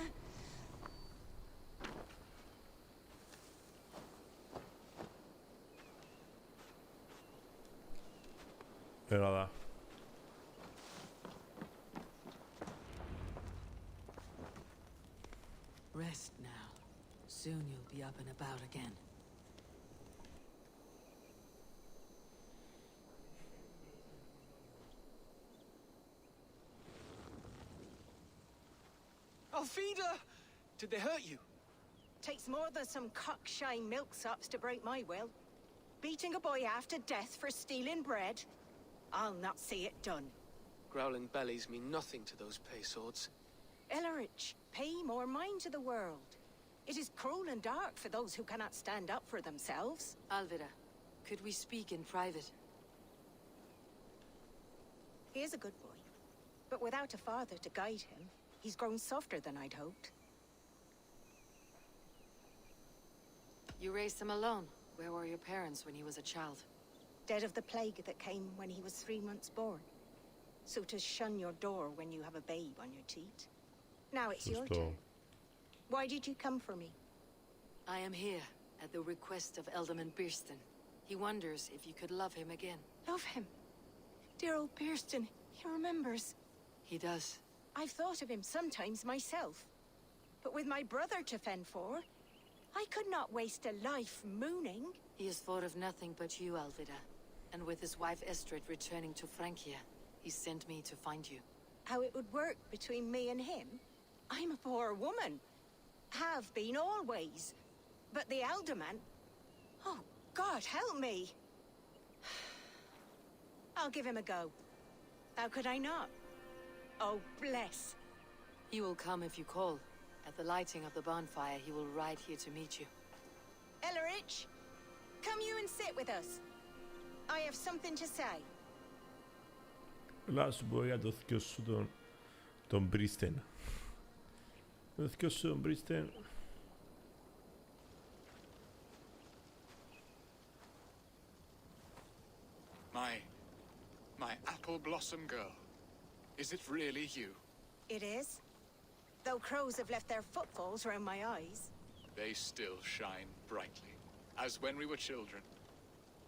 Έλα δα. Rest now. Soon you'll be up and about again. Alfida! Did they hurt you? Takes more than some cockshy milksops to break my will. Beating a boy half to death for stealing bread? I'll not see it done. Growling bellies mean nothing to those pay swords. Ellerich, pay more mind to the world. It is cruel and dark for those who cannot stand up for themselves. Alvida, could we speak in private? He is a good boy, but without a father to guide him, he's grown softer than I'd hoped. You raised him alone. Where were your parents when he was a child? Dead of the plague that came when he was 3 months born. So to shun your door when you have a babe on your teat. Now it's your turn. Why did you come for me? I am here at the request of Elderman Birston. He wonders if you could love him again. Love him? Dear old Birston, he remembers. He does. I've thought of him sometimes myself. But with my brother to fend for, I could not waste a life mooning. He has thought of nothing but you, Alvida. And with his wife Estrid returning to Francia, he sent me to find you. How it would work between me and him? I'm a poor woman. Have been always. But the Alderman... Oh, God, help me. I'll give him a go. How could I not? Oh, bless. He will come if you call. At the lighting of the bonfire, he will ride here to meet you. Ellerich, come you and sit with us. I have something to say. Έλα σου πω για το θκιο σου τον Μπρίστεν. Το θκιο σου τον Μπρίστεν. My apple blossom girl. Is it really you? It is. Though crows have left their footfalls around my eyes. They still shine brightly, as when we were children.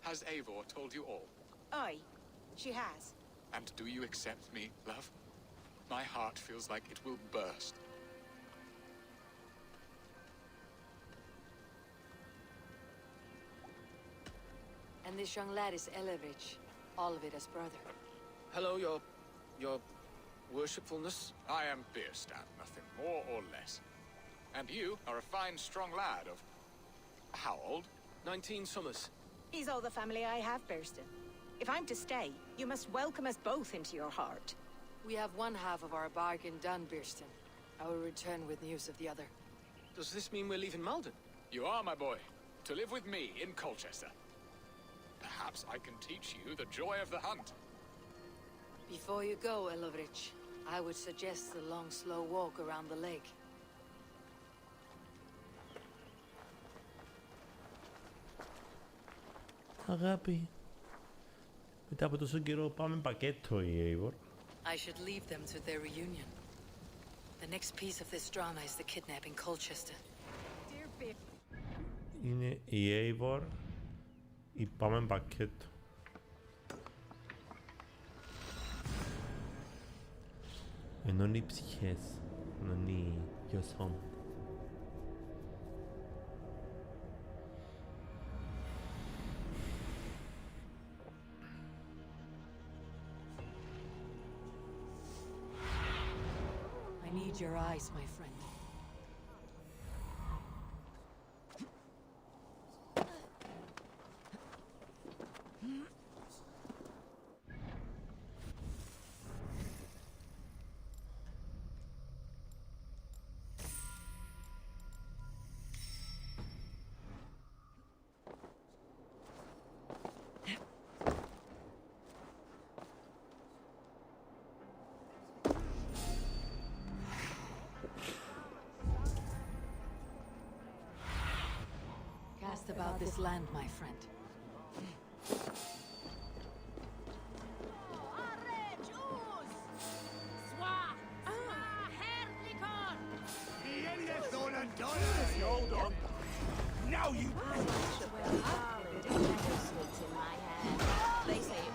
Has Eivor told you all? Aye, she has. And do you accept me, love? My heart feels like it will burst. And this young lad is Eivor, Olvida's brother. Hello, your worshipfulness. I am Bierstadt, nothing more or less. And you are a fine, strong lad of... how old? 19 summers. He's all the family I have, Burston. If I'm to stay, you must welcome us both into your heart. We have one half of our bargain done, Burston. I will return with news of the other. Does this mean we're leaving Malden? You are, my boy. To live with me in Colchester. Perhaps I can teach you the joy of the hunt. Before you go, Eivor, I would suggest a long, slow walk around the lake. Αγάπη, μετά από τόσο καιρό πάμε πακέτο η Eivor. I should leave them to their reunion. The next piece of this drama is the kidnapping Colchester. Είναι η Eivor ή πάμε πακέτο. Ενώνει ψυχές, ενώνει γιοσόν. I need your eyes, my friend. Cast about this land, my friend. Hold on. Now you... They say it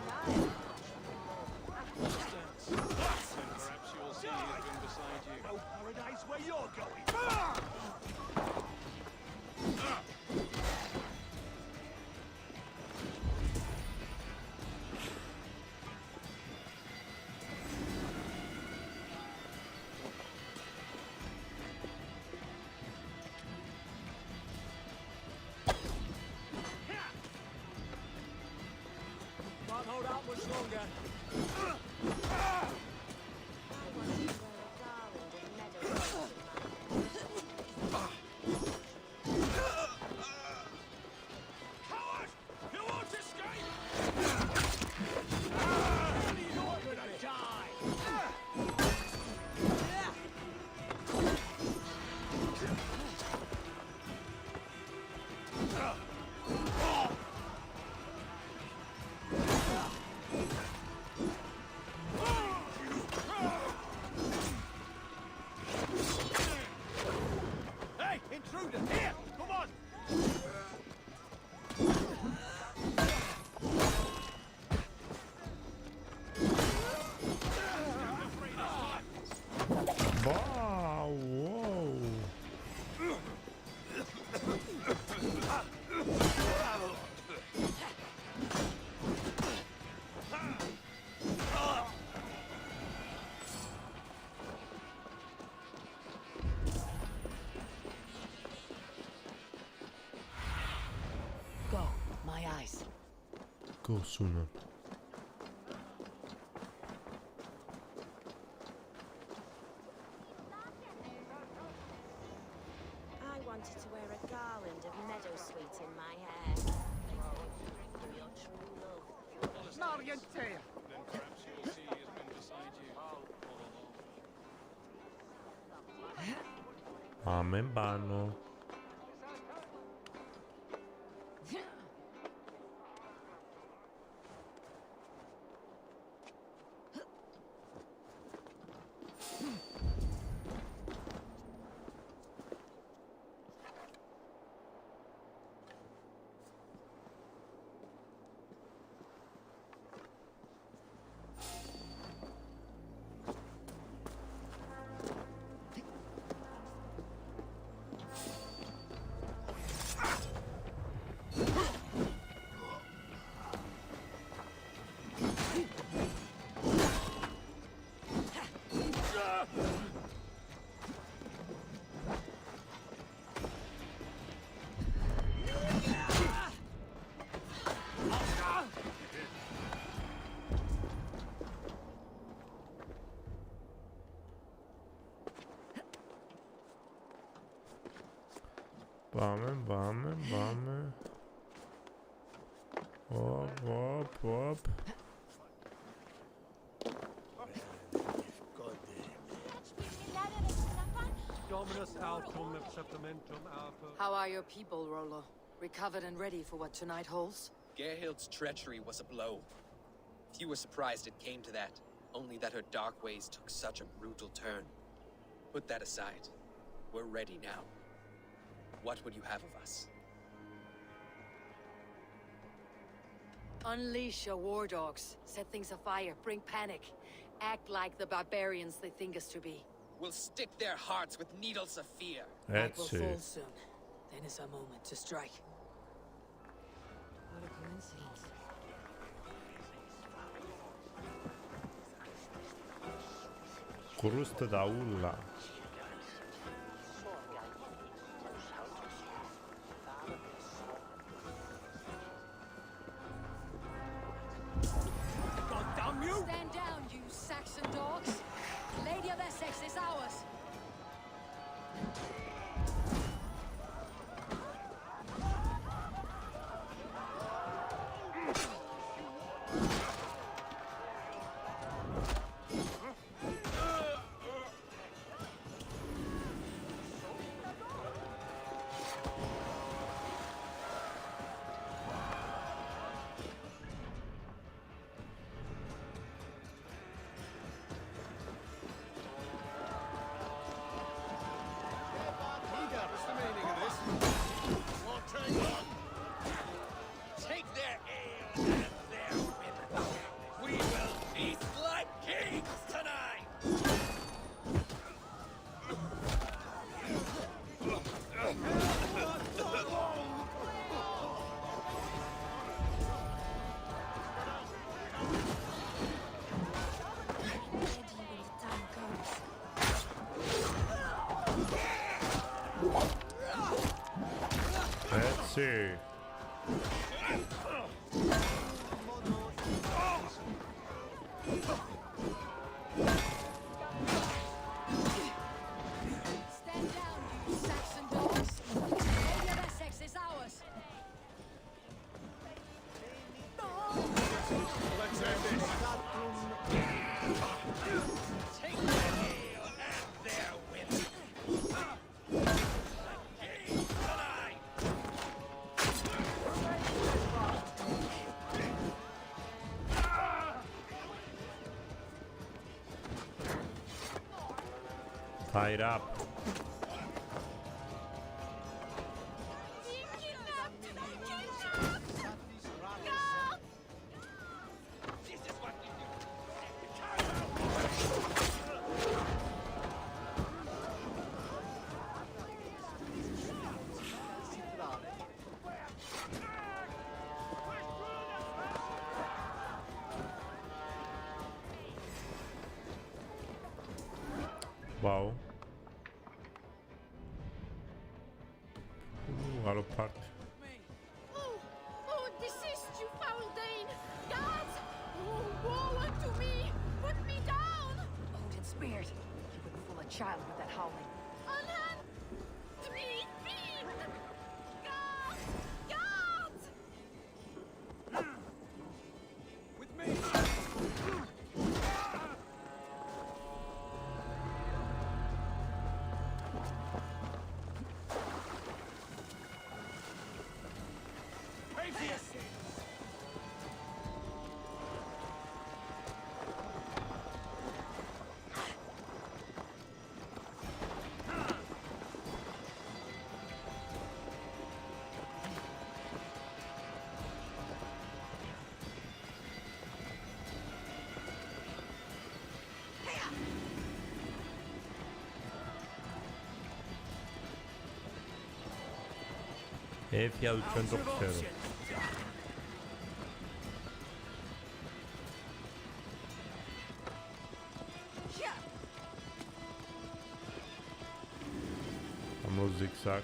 Perhaps you'll see him beside you. No paradise where you're going. Can't hold out much longer. Coward! You won't escape! You're gonna die! Hey, intruder! Here! Come on! Wow, wow. Go, my eyes. Go sooner. I wanted to wear a garland of meadowsweet in my hair. You're your true love. Marion Tail! Then perhaps you'll see he has been beside you all along. Πάμε πάνω. Πάμε. Οπ. How are your people, Rollo? Recovered and ready for what tonight holds? Gerhild's treachery was a blow. Few were surprised it came to that, only that her dark ways took such a brutal turn. Put that aside. We're ready now. What would you have of us? Unleash your war dogs. Set things afire. Bring panic. Act like the barbarians they think us to be. We'll stick their hearts with needles of fear. That will fall soon. Then is our moment to strike. What a coincidence. Κουρούστε τα ούλα. Stand down, you Saxon dogs. Lady of Essex is ours. Take their ale and their women. We will feast like kings tonight! Έτσι. Stand down, you Saxon dogs. Lady of Essex is ours. Let's end this. Take their ale and their women. Kings tonight! Tied up. Wow. Άλλο πάρτι. Oh, desist, you foul Dane! Guards! Oh, woe unto me! Put me down! Odin speared. You wouldn't fool a child with that howling. Unhand me, feet! Guards! Guards! With me! Έφυγα του δεν το ξέρω. Κάνω zigzag.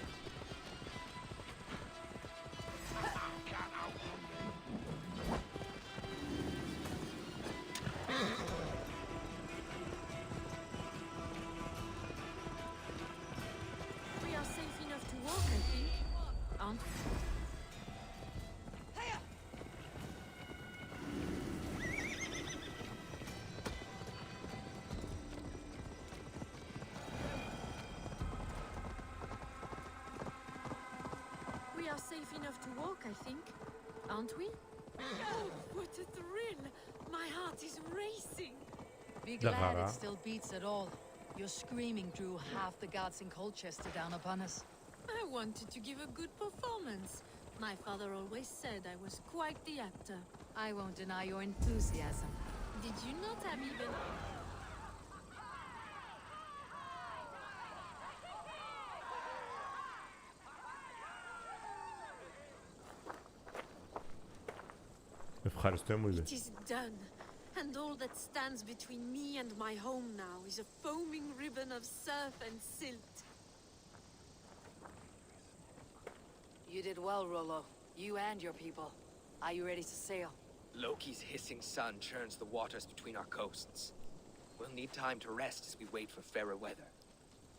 We are safe enough to walk, I think. are safe enough to walk, I think. Aren't we? Oh, what a thrill! My heart is racing. Be glad it still beats at all. Your screaming drew half the guards in Colchester down upon us. I wanted to give a good performance. My father always said I was quite the actor. I won't deny your enthusiasm. Did you not have even... It is done, and all that stands between me and my home now is a foaming ribbon of surf and silt. You did well, Rollo. You and your people. Are you ready to sail? Loki's hissing sun churns the waters between our coasts. We'll need time to rest as we wait for fairer weather.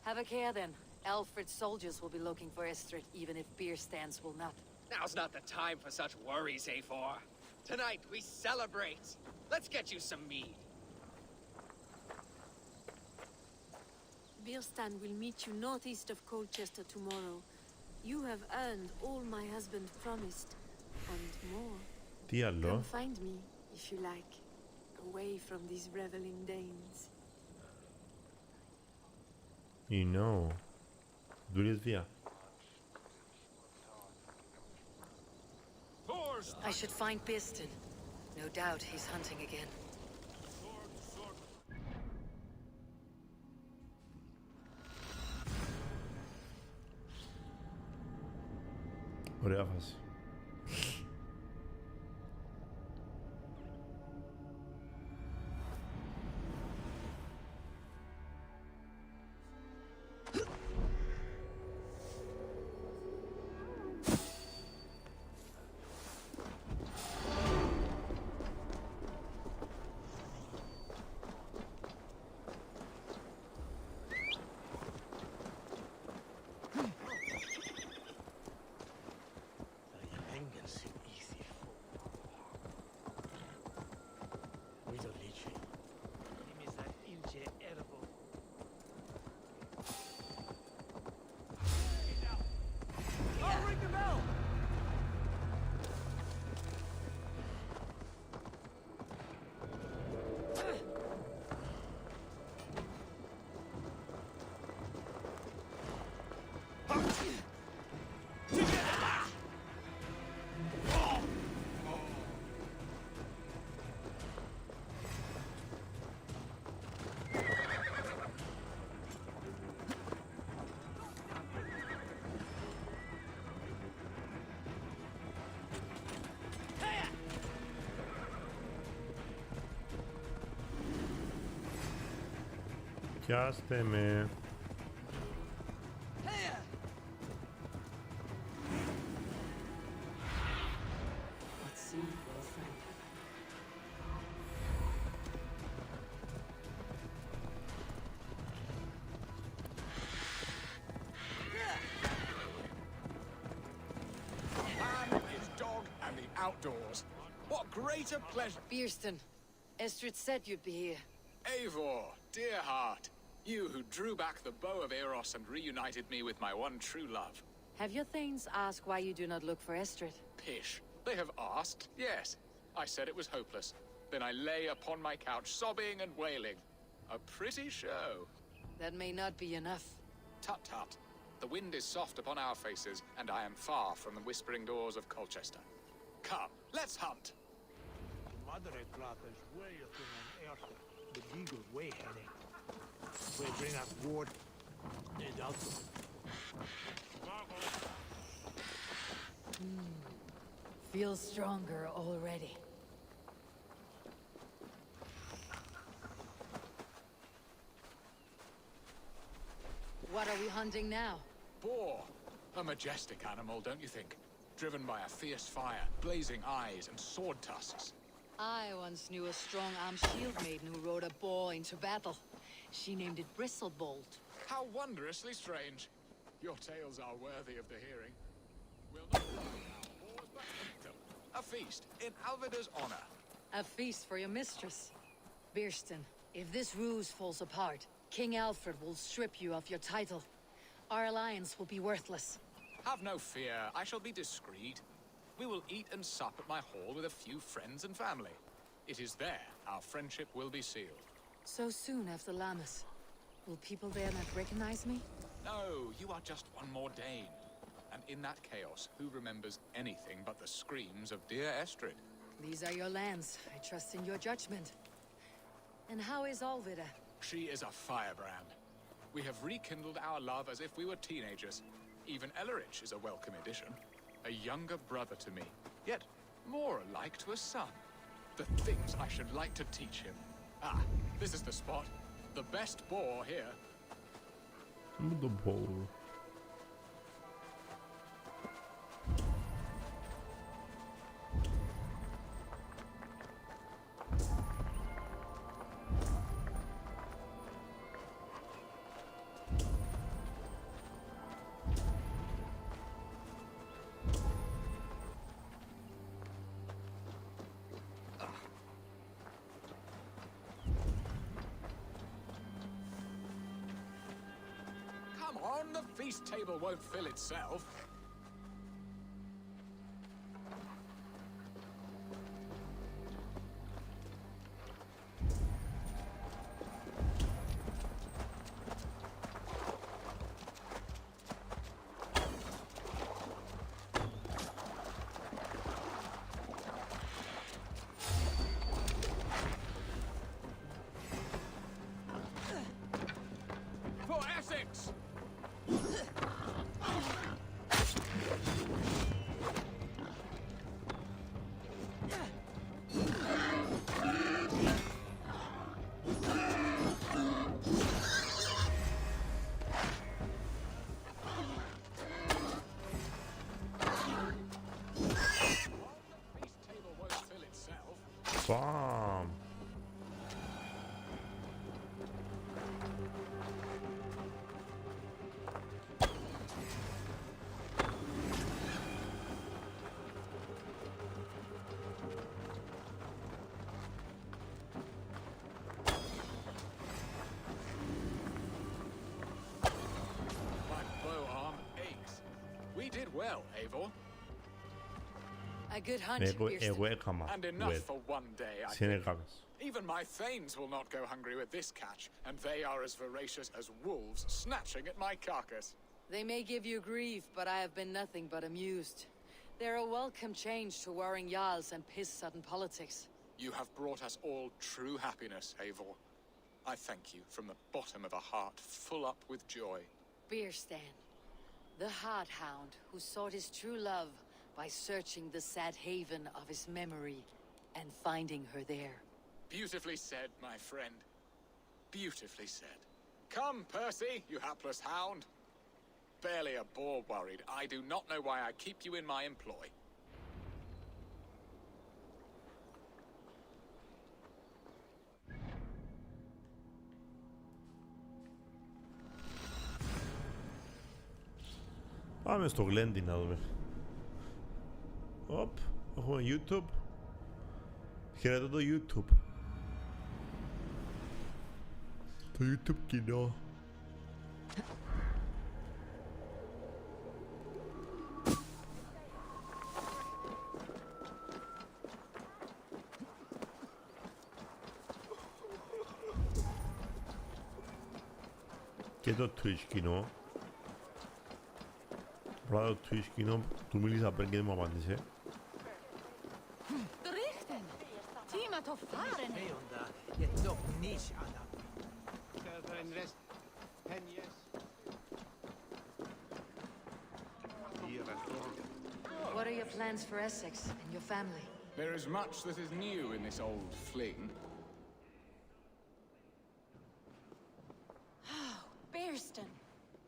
Have a care then. Alfred's soldiers will be looking for Estrid, even if beer stands will not. Now's not the time for such worries, Eivor. Tonight we celebrate. Let's get you some mead. Birstan will meet you northeast of Colchester tomorrow. You have earned all my husband promised, and more. Come find me, if you like, away from these reveling Danes. You know, Julius via. I should find Birstan. No doubt he's hunting again. Ωραία φάση. Πιάστε με. Outdoors. What greater pleasure! Birstan, Estrid said you'd be here. Eivor, dear heart, you who drew back the bow of Eros and reunited me with my one true love. Have your thanes asked why you do not look for Estrid? Pish. They have asked, yes. I said it was hopeless. Then I lay upon my couch, sobbing and wailing. A pretty show. That may not be enough. Tut tut. The wind is soft upon our faces, and I am far from the whispering doors of Colchester. Come, let's hunt. Madre Plata's way up in an airship. The eagle's way heading. We bring up ward and also. Feels stronger already. What are we hunting now? Boar. A majestic animal, don't you think? Driven by a fierce fire, blazing eyes, and sword tusks. I once knew a strong-armed shield maiden who rode a boar into battle. She named it Bristlebolt. How wondrously strange. Your tales are worthy of the hearing. We'll not die now, boars, but eat them. A feast in Alvida's honor. A feast for your mistress. Birstan, if this ruse falls apart, King Alfred will strip you of your title. Our alliance will be worthless. Have no fear, I shall be discreet. We will eat and sup at my hall with a few friends and family. It is there our friendship will be sealed. So soon after Lammas. Will people there not recognize me? No, you are just one more Dane. And in that chaos, who remembers anything but the screams of dear Estrid? These are your lands. I trust in your judgment. And how is Alvida? She is a firebrand. We have rekindled our love as if we were teenagers. Even Ellerich is a welcome addition. A younger brother to me, yet more alike to a son. The things I should like to teach him. Ah, this is the spot. The best boar here. The boar. Come on, the feast table won't fill itself. For Essex! Bam. We did well, Eivor. A good hunt, And enough for one day, I think. Even my thanes will not go hungry with this catch, and they are as voracious as wolves snatching at my carcass. They may give you grief, but I have been nothing but amused. They're a welcome change to warring jarls and piss-sudden politics. You have brought us all true happiness, Eivor. I thank you from the bottom of a heart full up with joy. Bierstan, the Heart Hound who sought his true love by searching the sad haven of his memory and finding her there. Beautifully said, my friend. Beautifully said. Come, Percy, you hapless hound. Barely a boar worried. I do not know why I keep you in my employ. Πάμε στο Γλέντι να δούμε. Οπ, έχουμε YouTube. Χαιρετώ το YouTube. Το YouTube κοινό. Και το Twitch κοινό. Απλά το Twitch κοινό του μίλησα πριν και δεν μου απάντησε. What are your plans for Essex and your family? There is much that is new in this old fling. Bierstan,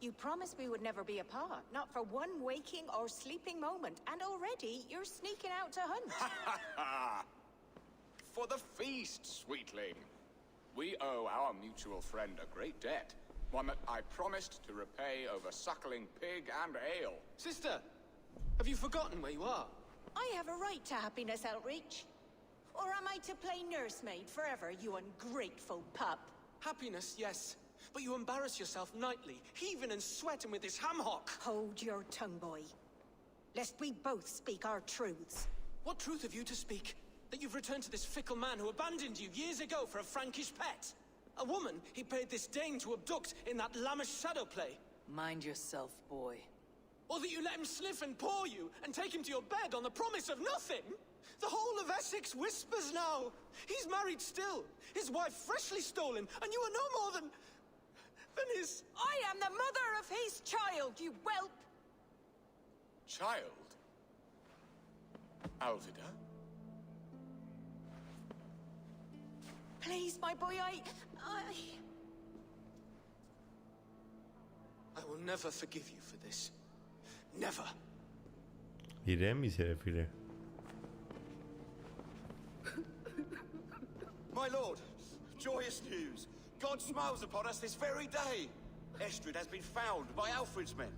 you promised we would never be apart, not for one waking or sleeping moment, and already you're sneaking out to hunt. For the feast, sweetling. We owe our mutual friend a great debt, one that I promised to repay over suckling pig and ale. Sister, have you forgotten where you are? I have a right to happiness, Outreach. Or am I to play nursemaid forever, you ungrateful pup? Happiness, yes. But you embarrass yourself nightly, heaving and sweating with this ham-hock. Hold your tongue, boy. Lest we both speak our truths. What truth have you to speak? That you've returned to this fickle man who abandoned you years ago for a Frankish pet? A woman he paid this Dane to abduct in that lammish shadow play? Mind yourself, boy. Or that you let him sniff and paw you and take him to your bed on the promise of nothing? The whole of Essex whispers now. He's married still, his wife freshly stolen, and you are no more than his... I am the mother of his child, you whelp! Child? Alvida? Please, my boy, I will never forgive you for this. Never. Ηρέμησε ρε φίλε. My lord, joyous news. God smiles upon us this very day. Estrid has been found by Alfred's men.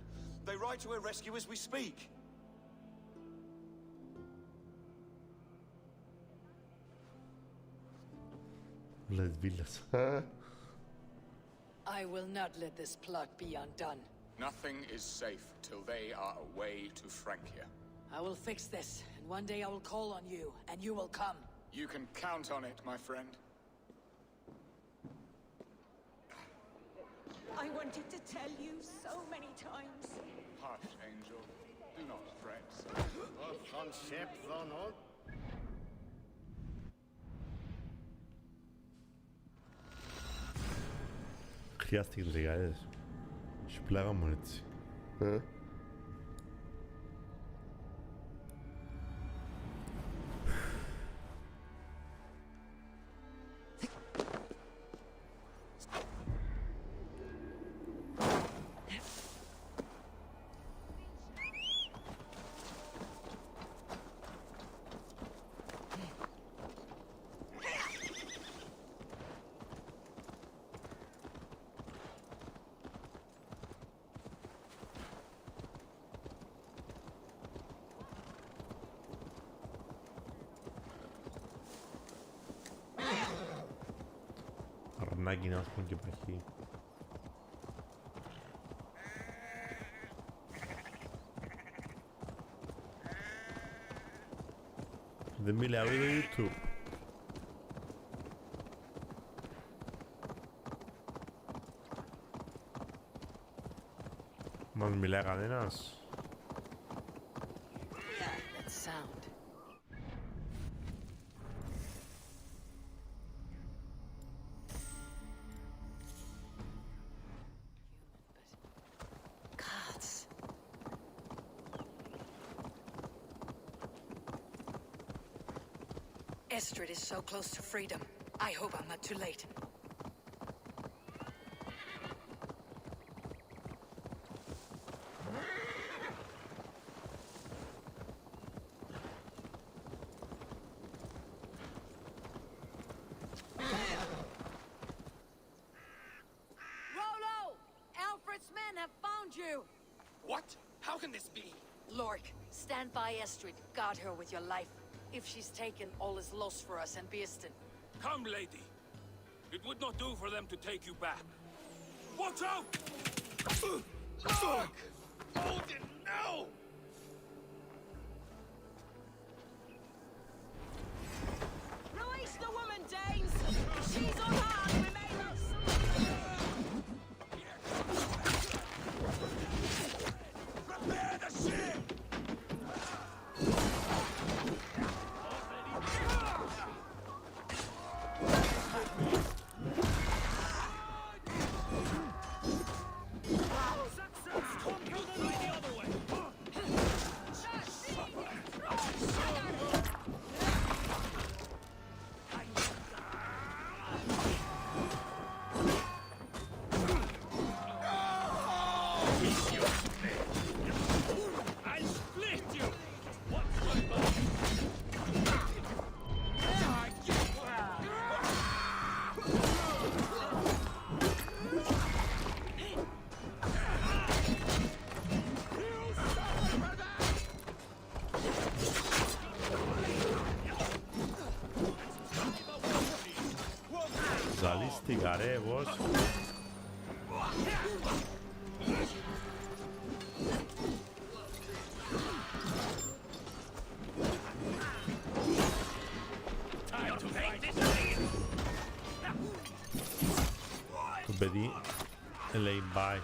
They ride to her rescue as we speak. Las villas. I will not let this plot be undone. Nothing is safe till they are away to Francia. I will fix this, and one day I will call on you, and you will come. You can count on it, my friend. I wanted to tell you so many times. Hush, angel. Do not fret. Χρειάστηκε τριγάδες. Σου πλάγα μου έτσι. Αρνάκι να πούμε και παχύ. Δεν μιλάω για το YouTube. Μας μιλάει κανένας. That sound. Estrid is so close to freedom. I hope I'm not too late. Rollo! Alfred's men have found you! What? How can this be? Lork, stand by Estrid. Guard her with your life. If she's taken, all is lost for us and Beeston. Come, lady. It would not do for them to take you back. Watch out! Fuck! Hold it now! Release the woman, Danes! She's unarmed, we may not Prepare the ship! Ζαλίστηκα ρε, εγώ. Το παιδί λέει bye.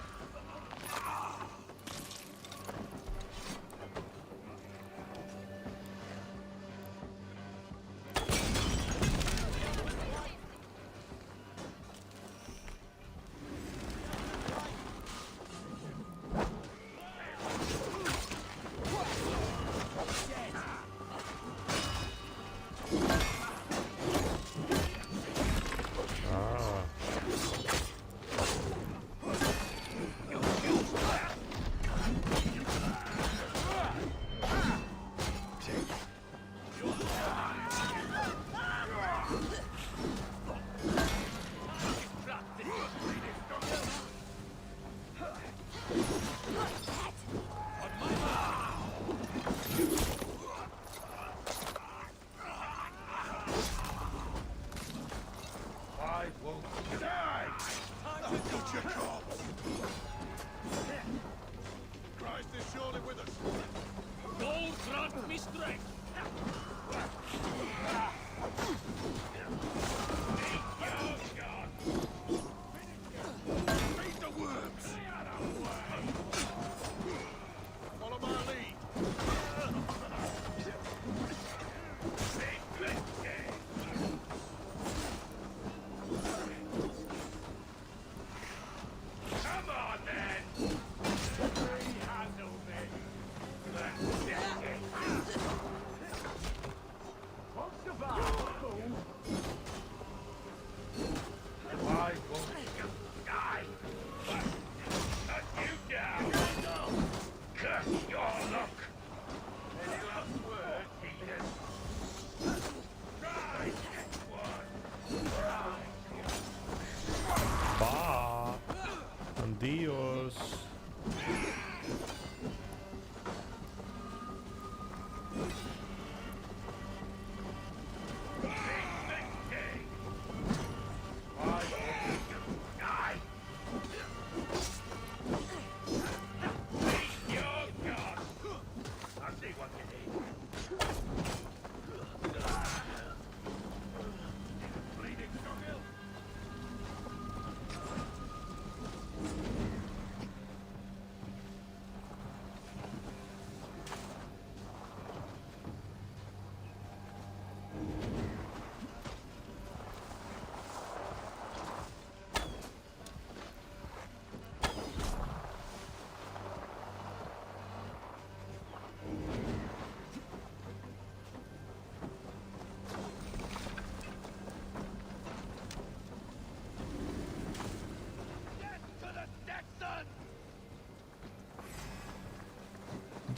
Dios.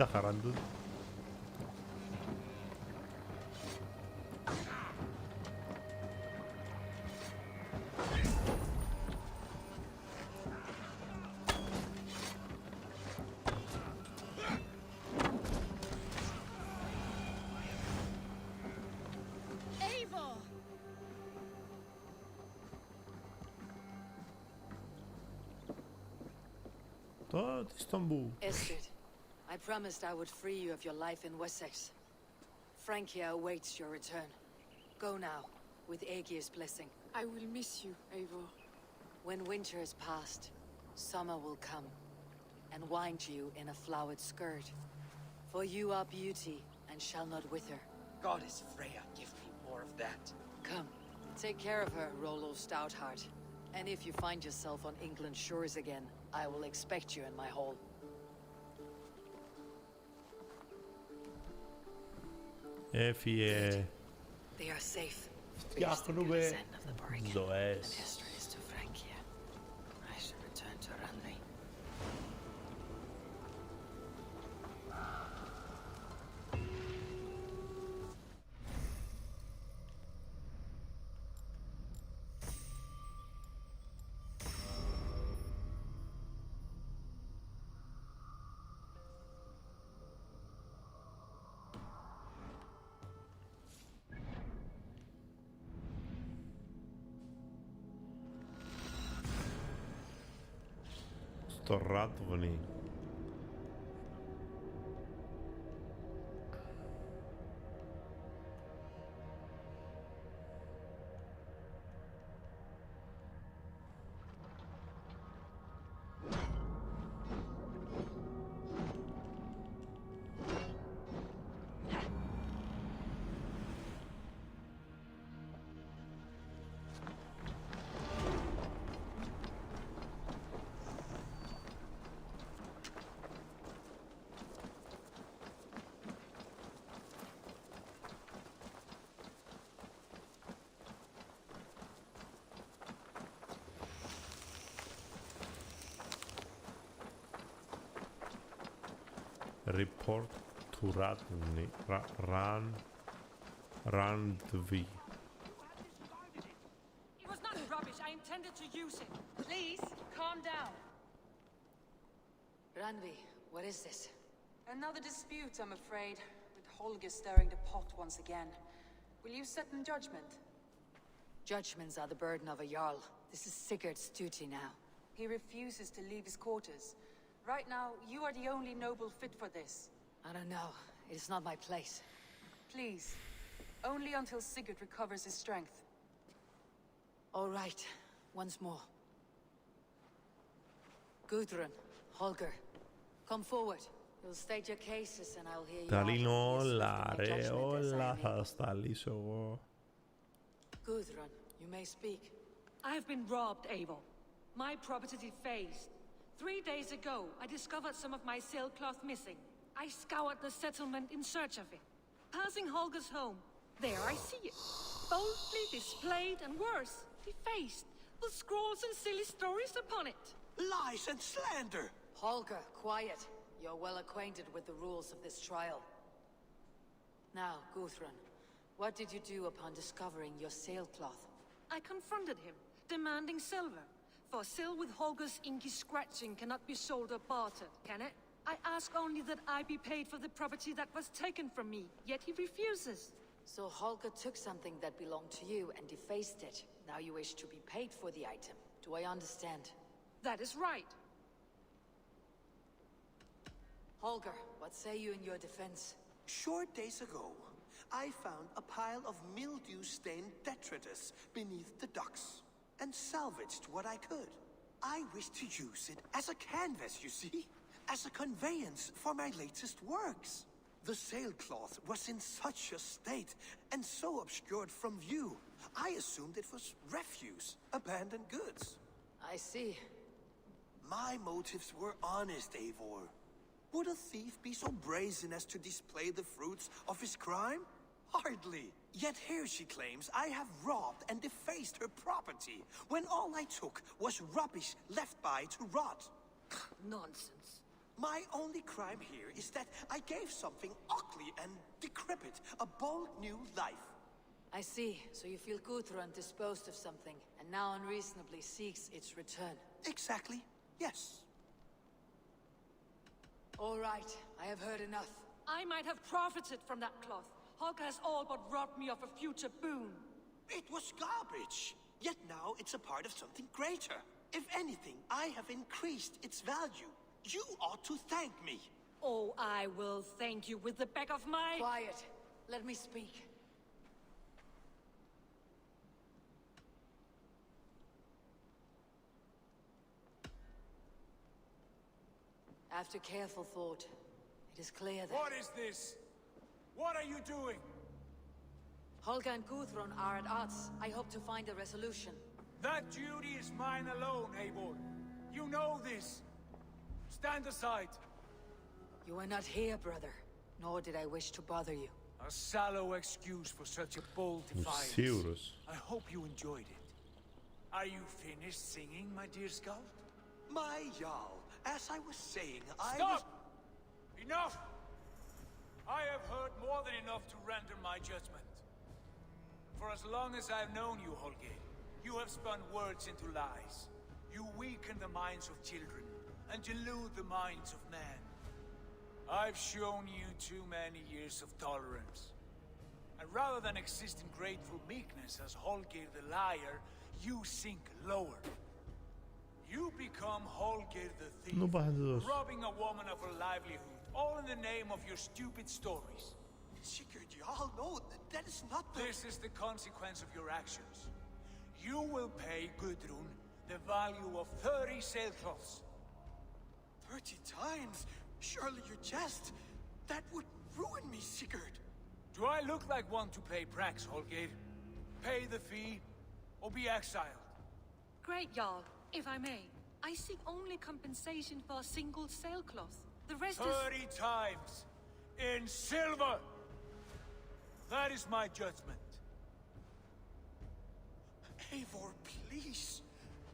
Τα χαράν του. Eivor! Το τι στον που. I promised I would free you of your life in Wessex. Francia awaits your return. Go now, with Aegir's blessing. I will miss you, Eivor. When winter is past, summer will come, and wind you in a flowered skirt. For you are beauty, and shall not wither. Goddess Freya, give me more of that. Come, take care of her, Rollo Stoutheart. And if you find yourself on England's shores again, I will expect you in my hall. Έφυγε. Φτιάχνουμε ζωές. Στο Ράτβνι. Report to Randvi. Randvi. It was not rubbish. I intended to use it. Please, calm down. Randvi, what is this? Another dispute, I'm afraid, with Holger stirring the pot once again. Will you set in judgment? Judgments are the burden of a Jarl. This is Sigurd's duty now. He refuses to leave his quarters. Right now, you are the only noble fit for this. I don't know. It is not my place. Please. Only until Sigurd recovers his strength. All right. Once more. Gudrun, Holger, come forward. You'll state your cases and I'll hear you. Τα λύνω όλα, ρε, όλα θα στα λύσω εγώ. Gudrun, you may speak. I have been robbed, Eivor. My property defaced. 3 days ago, I discovered some of my sailcloth missing. I scoured the settlement in search of it. Passing Holger's home, there I see it. Boldly displayed and worse, defaced, with scrawls and silly stories upon it. Lies and slander! Holger, quiet. You're well acquainted with the rules of this trial. Now, Gudrun, what did you do upon discovering your sailcloth? I confronted him, demanding silver. For silver with Holger's inky scratching cannot be sold or bartered, can it? I ask only that I be paid for the property that was taken from me, yet he refuses. So Holger took something that belonged to you and defaced it. Now you wish to be paid for the item. Do I understand? That is right. Holger, what say you in your defense? Short days ago, I found a pile of mildew-stained detritus beneath the docks, and salvaged what I could. I wish to use it as a canvas, you see? As a conveyance for my latest works. The sailcloth was in such a state, and so obscured from view, I assumed it was refuse, abandoned goods. I see. My motives were honest, Eivor. Would a thief be so brazen as to display the fruits of his crime? Hardly. Yet here she claims I have robbed and defaced her property, when all I took was rubbish left by to rot. Nonsense. My only crime here is that I gave something ugly and decrepit a bold new life. I see. So you feel Gudrun disposed of something, and now unreasonably seeks its return. Exactly. Yes. All right. I have heard enough. I might have profited from that cloth. Holger has all but robbed me of a future boon. It was garbage. Yet now it's a part of something greater. If anything, I have increased its value. You ought to thank me. Oh, I will thank you with the back of my... Quiet. Let me speak. After careful thought, it is clear that... What is this? What are you doing? Holger and Gudrun are at odds. I hope to find a resolution. That duty is mine alone, Eivor. You know this. Stand aside. You were not here, brother. Nor did I wish to bother you. A sallow excuse for such a bold defiance. I hope you enjoyed it. Are you finished singing, my dear Scout? My Jarl, as I was saying, Stop! Enough! I have heard more than enough to render my judgment. For as long as I've known you, Holger, you have spun words into lies. You weaken the minds of children, and delude the minds of men. I've shown you too many years of tolerance. And rather than exist in grateful meekness as Holger the liar, you sink lower. You become Holger the thief, No bastidores. robbing a woman of her livelihood, all in the name of your stupid stories. Sigurd, you all know that is not the... This is the consequence of your actions. You will pay Gudrun the value of 30 sailcloths. 30 times? Surely you jest. That would ruin me, Sigurd. Do I look like one to play pranks, Holger? Pay the fee, or be exiled. Great, Jarl. If I may, I seek only compensation for a single sailcloth. The rest 30 times! In silver! That is my judgment. Eivor, please.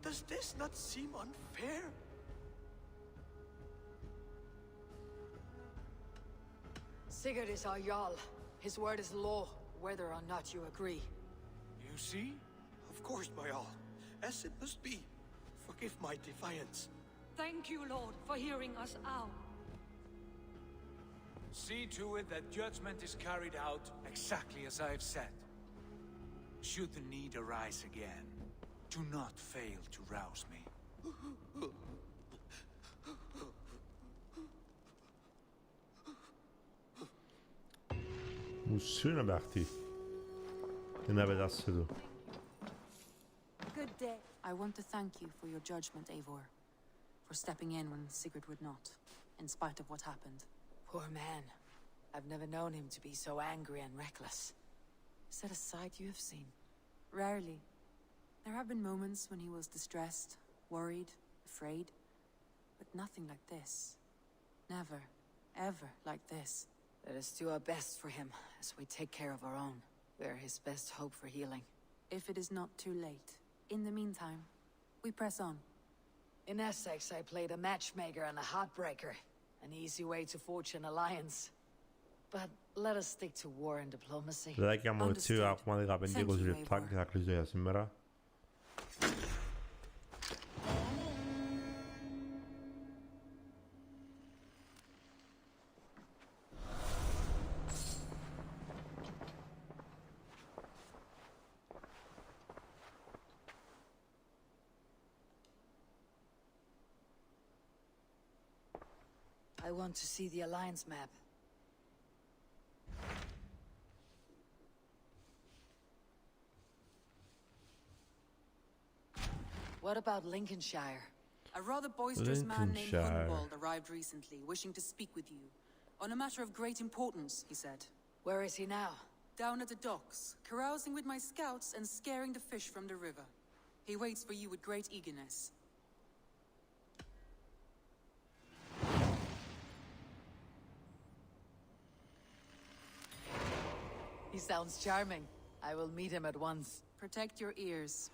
Does this not seem unfair? Sigurd is our Jarl. His word is law, whether or not you agree. You see? Of course, my all. As it must be. Forgive my defiance. Thank you, Lord, for hearing us out. See to it that judgment is carried out exactly as I have said. Should the need arise again, do not fail to rouse me. Musimy Berti. Nawet asydu. Good day. I want to thank you for your judgment, Eivor. For stepping in when Sigurd would not, in spite of what happened. Poor man. I've never known him to be so angry and reckless. Is that a side you have seen? Rarely. There have been moments when he was distressed, worried, afraid. But nothing like this. Never, ever like this. Let us do our best for him, as we take care of our own. We're his best hope for healing. If it is not too late. In the meantime, we press on. In Essex, I played a matchmaker and a heartbreaker. An easy way to forge an alliance. But let us stick to war and diplomacy. Δεν θα μου έτσι ακόμα 15-20 λεπτά και θα κλείσω για σήμερα. I want to see the Alliance map. What about Lincolnshire? A rather boisterous man named Hunwald arrived recently, wishing to speak with you. On a matter of great importance, he said. Where is he now? Down at the docks, carousing with my scouts and scaring the fish from the river. He waits for you with great eagerness. He sounds charming. I will meet him at once. Protect your ears.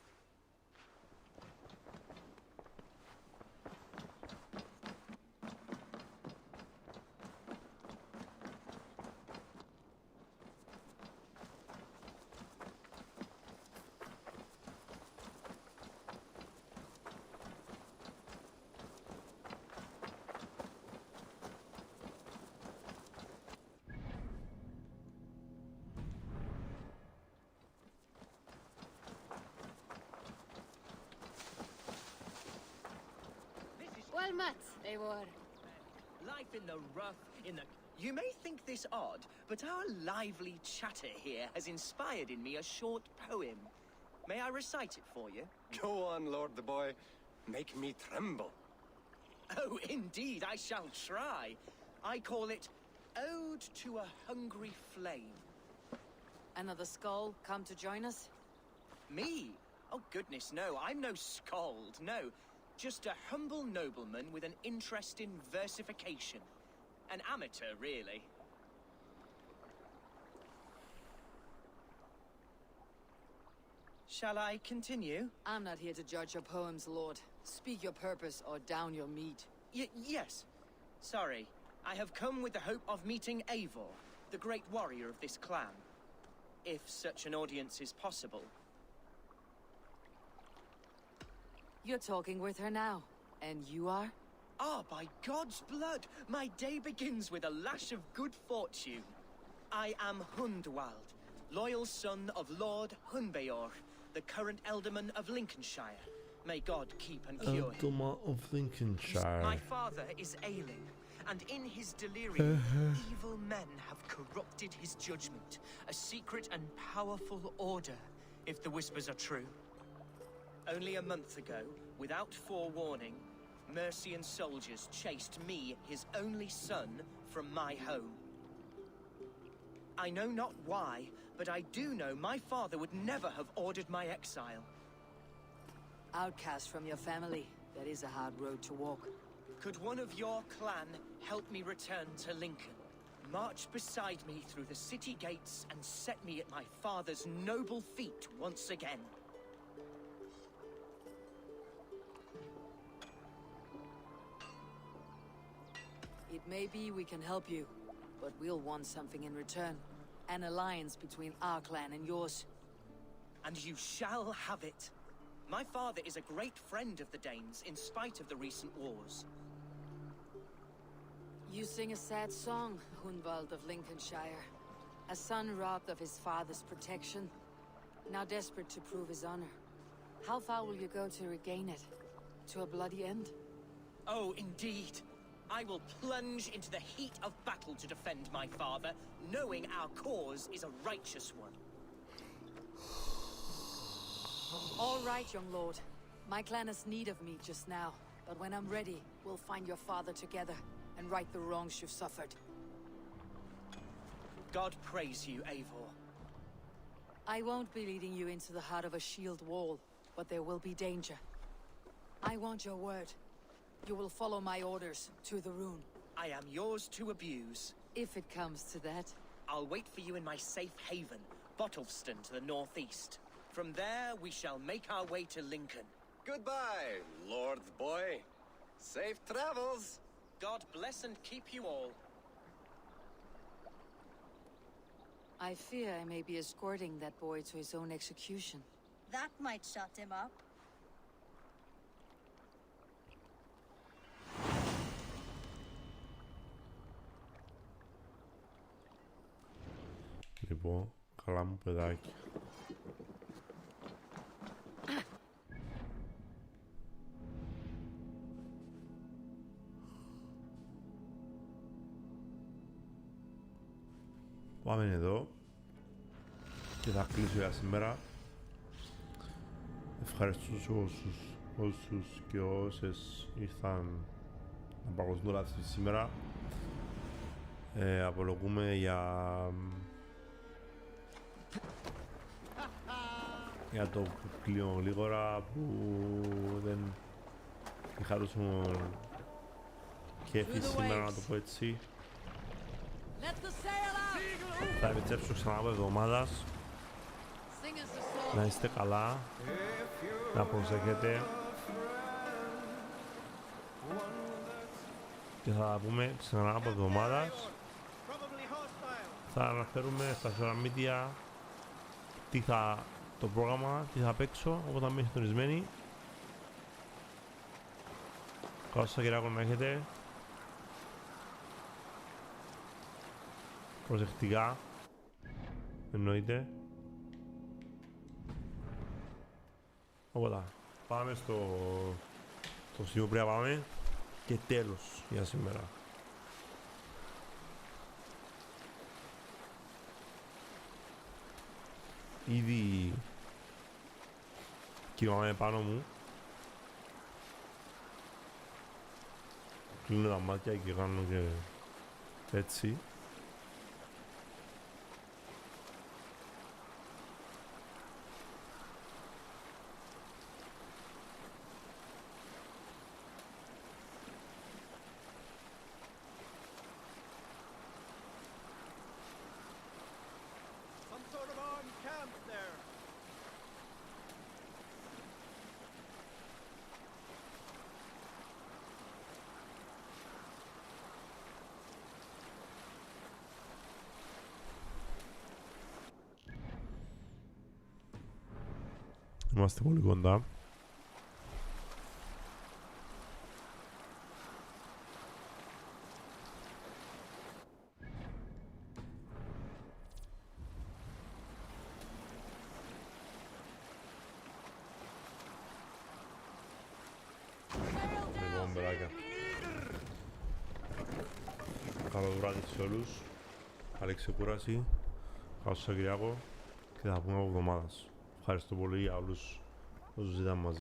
Well met, Eivor. Life in the rough, in the... You may think this odd, but our lively chatter here has inspired in me a short poem. May I recite it for you? Go on, Lord the Boy. Make me tremble. Oh, indeed, I shall try. I call it Ode to a Hungry Flame. Another skull come to join us? Me? Oh, goodness, no. I'm no skald, no. Just a humble nobleman with an interest in versification. An amateur, really. Shall I continue? I'm not here to judge your poems, Lord. Speak your purpose or down your meat. Yes. Sorry. I have come with the hope of meeting Eivor, the great warrior of this clan. If such an audience is possible. You're talking with her now. And you are? Ah, by God's blood! My day begins with a lash of good fortune. I am Hundwald, loyal son of Lord Hunbeor, the current Ealdorman of Lincolnshire. May God keep and cure him. Ealdorman of Lincolnshire. My father is ailing, and in his delirium, evil men have corrupted his judgment. A secret and powerful order, if the whispers are true. Only a month ago, without forewarning, Mercian soldiers chased me, his only son, from my home. I know not why, but I do know my father would never have ordered my exile. Outcast from your family, that is a hard road to walk. Could one of your clan help me return to Lincoln? March beside me through the city gates and set me at my father's noble feet once again. It may be we can help you, but we'll want something in return. An alliance between our clan and yours. And you shall have it. My father is a great friend of the Danes, in spite of the recent wars. You sing a sad song, Hunwald of Lincolnshire. A son robbed of his father's protection, now desperate to prove his honor. How far will you go to regain it? To a bloody end? Oh, indeed. I will plunge into the heat of battle to defend my father, knowing our cause is a righteous one. All right, young lord. My clan has need of me just now, but when I'm ready, we'll find your father together and right the wrongs you've suffered. God praise you, Eivor. I won't be leading you into the heart of a shield wall, but there will be danger. I want your word. You will follow my orders to the rune. I am yours to abuse. If it comes to that. I'll wait for you in my safe haven, Bottleston to the northeast. From there, we shall make our way to Lincoln. Goodbye, Lord Boy. Safe travels. God bless and keep you all. I fear I may be escorting that boy to his own execution. That might shut him up. Λοιπόν, καλά μου παιδάκι. Πάμε εδώ και θα κλείσω για σήμερα. Ευχαριστώ όσους και όσες ήρθαν να παρακολουθούν το live σήμερα. Απολογούμε για το που κλείω γλίγορα που δεν είχα τόσο κέφι σήμερα, να το πω έτσι. Θα επιστρέψω ξανά από εβδομάδας. Να είστε καλά, να προσέχετε και θα τα πούμε ξανά από εβδομάδας. Θα αναφέρουμε στα social media το πρόγραμμα, τι θα παίξω, οπότε να μην συντονισμένοι. Καλό Σαββατοκύριακο να έχετε. Προσεκτικά, εννοείται. Οπότε πάμε στο σημείο που πάμε και τέλος για σήμερα. Ήδη κοιμάμαι πάνω μου. Κλείνω τα μάτια και κάνω και έτσι. Είμαστε πολύ κοντά. παιδάκια. Καλό βράδυ σε όλους. Καλή ξεκούραση. Καλό Σαββατοκύριακο και θα πούμε από εβδομάδας. Ευχαριστώ πολύ για όλους όσους ήταν μαζί.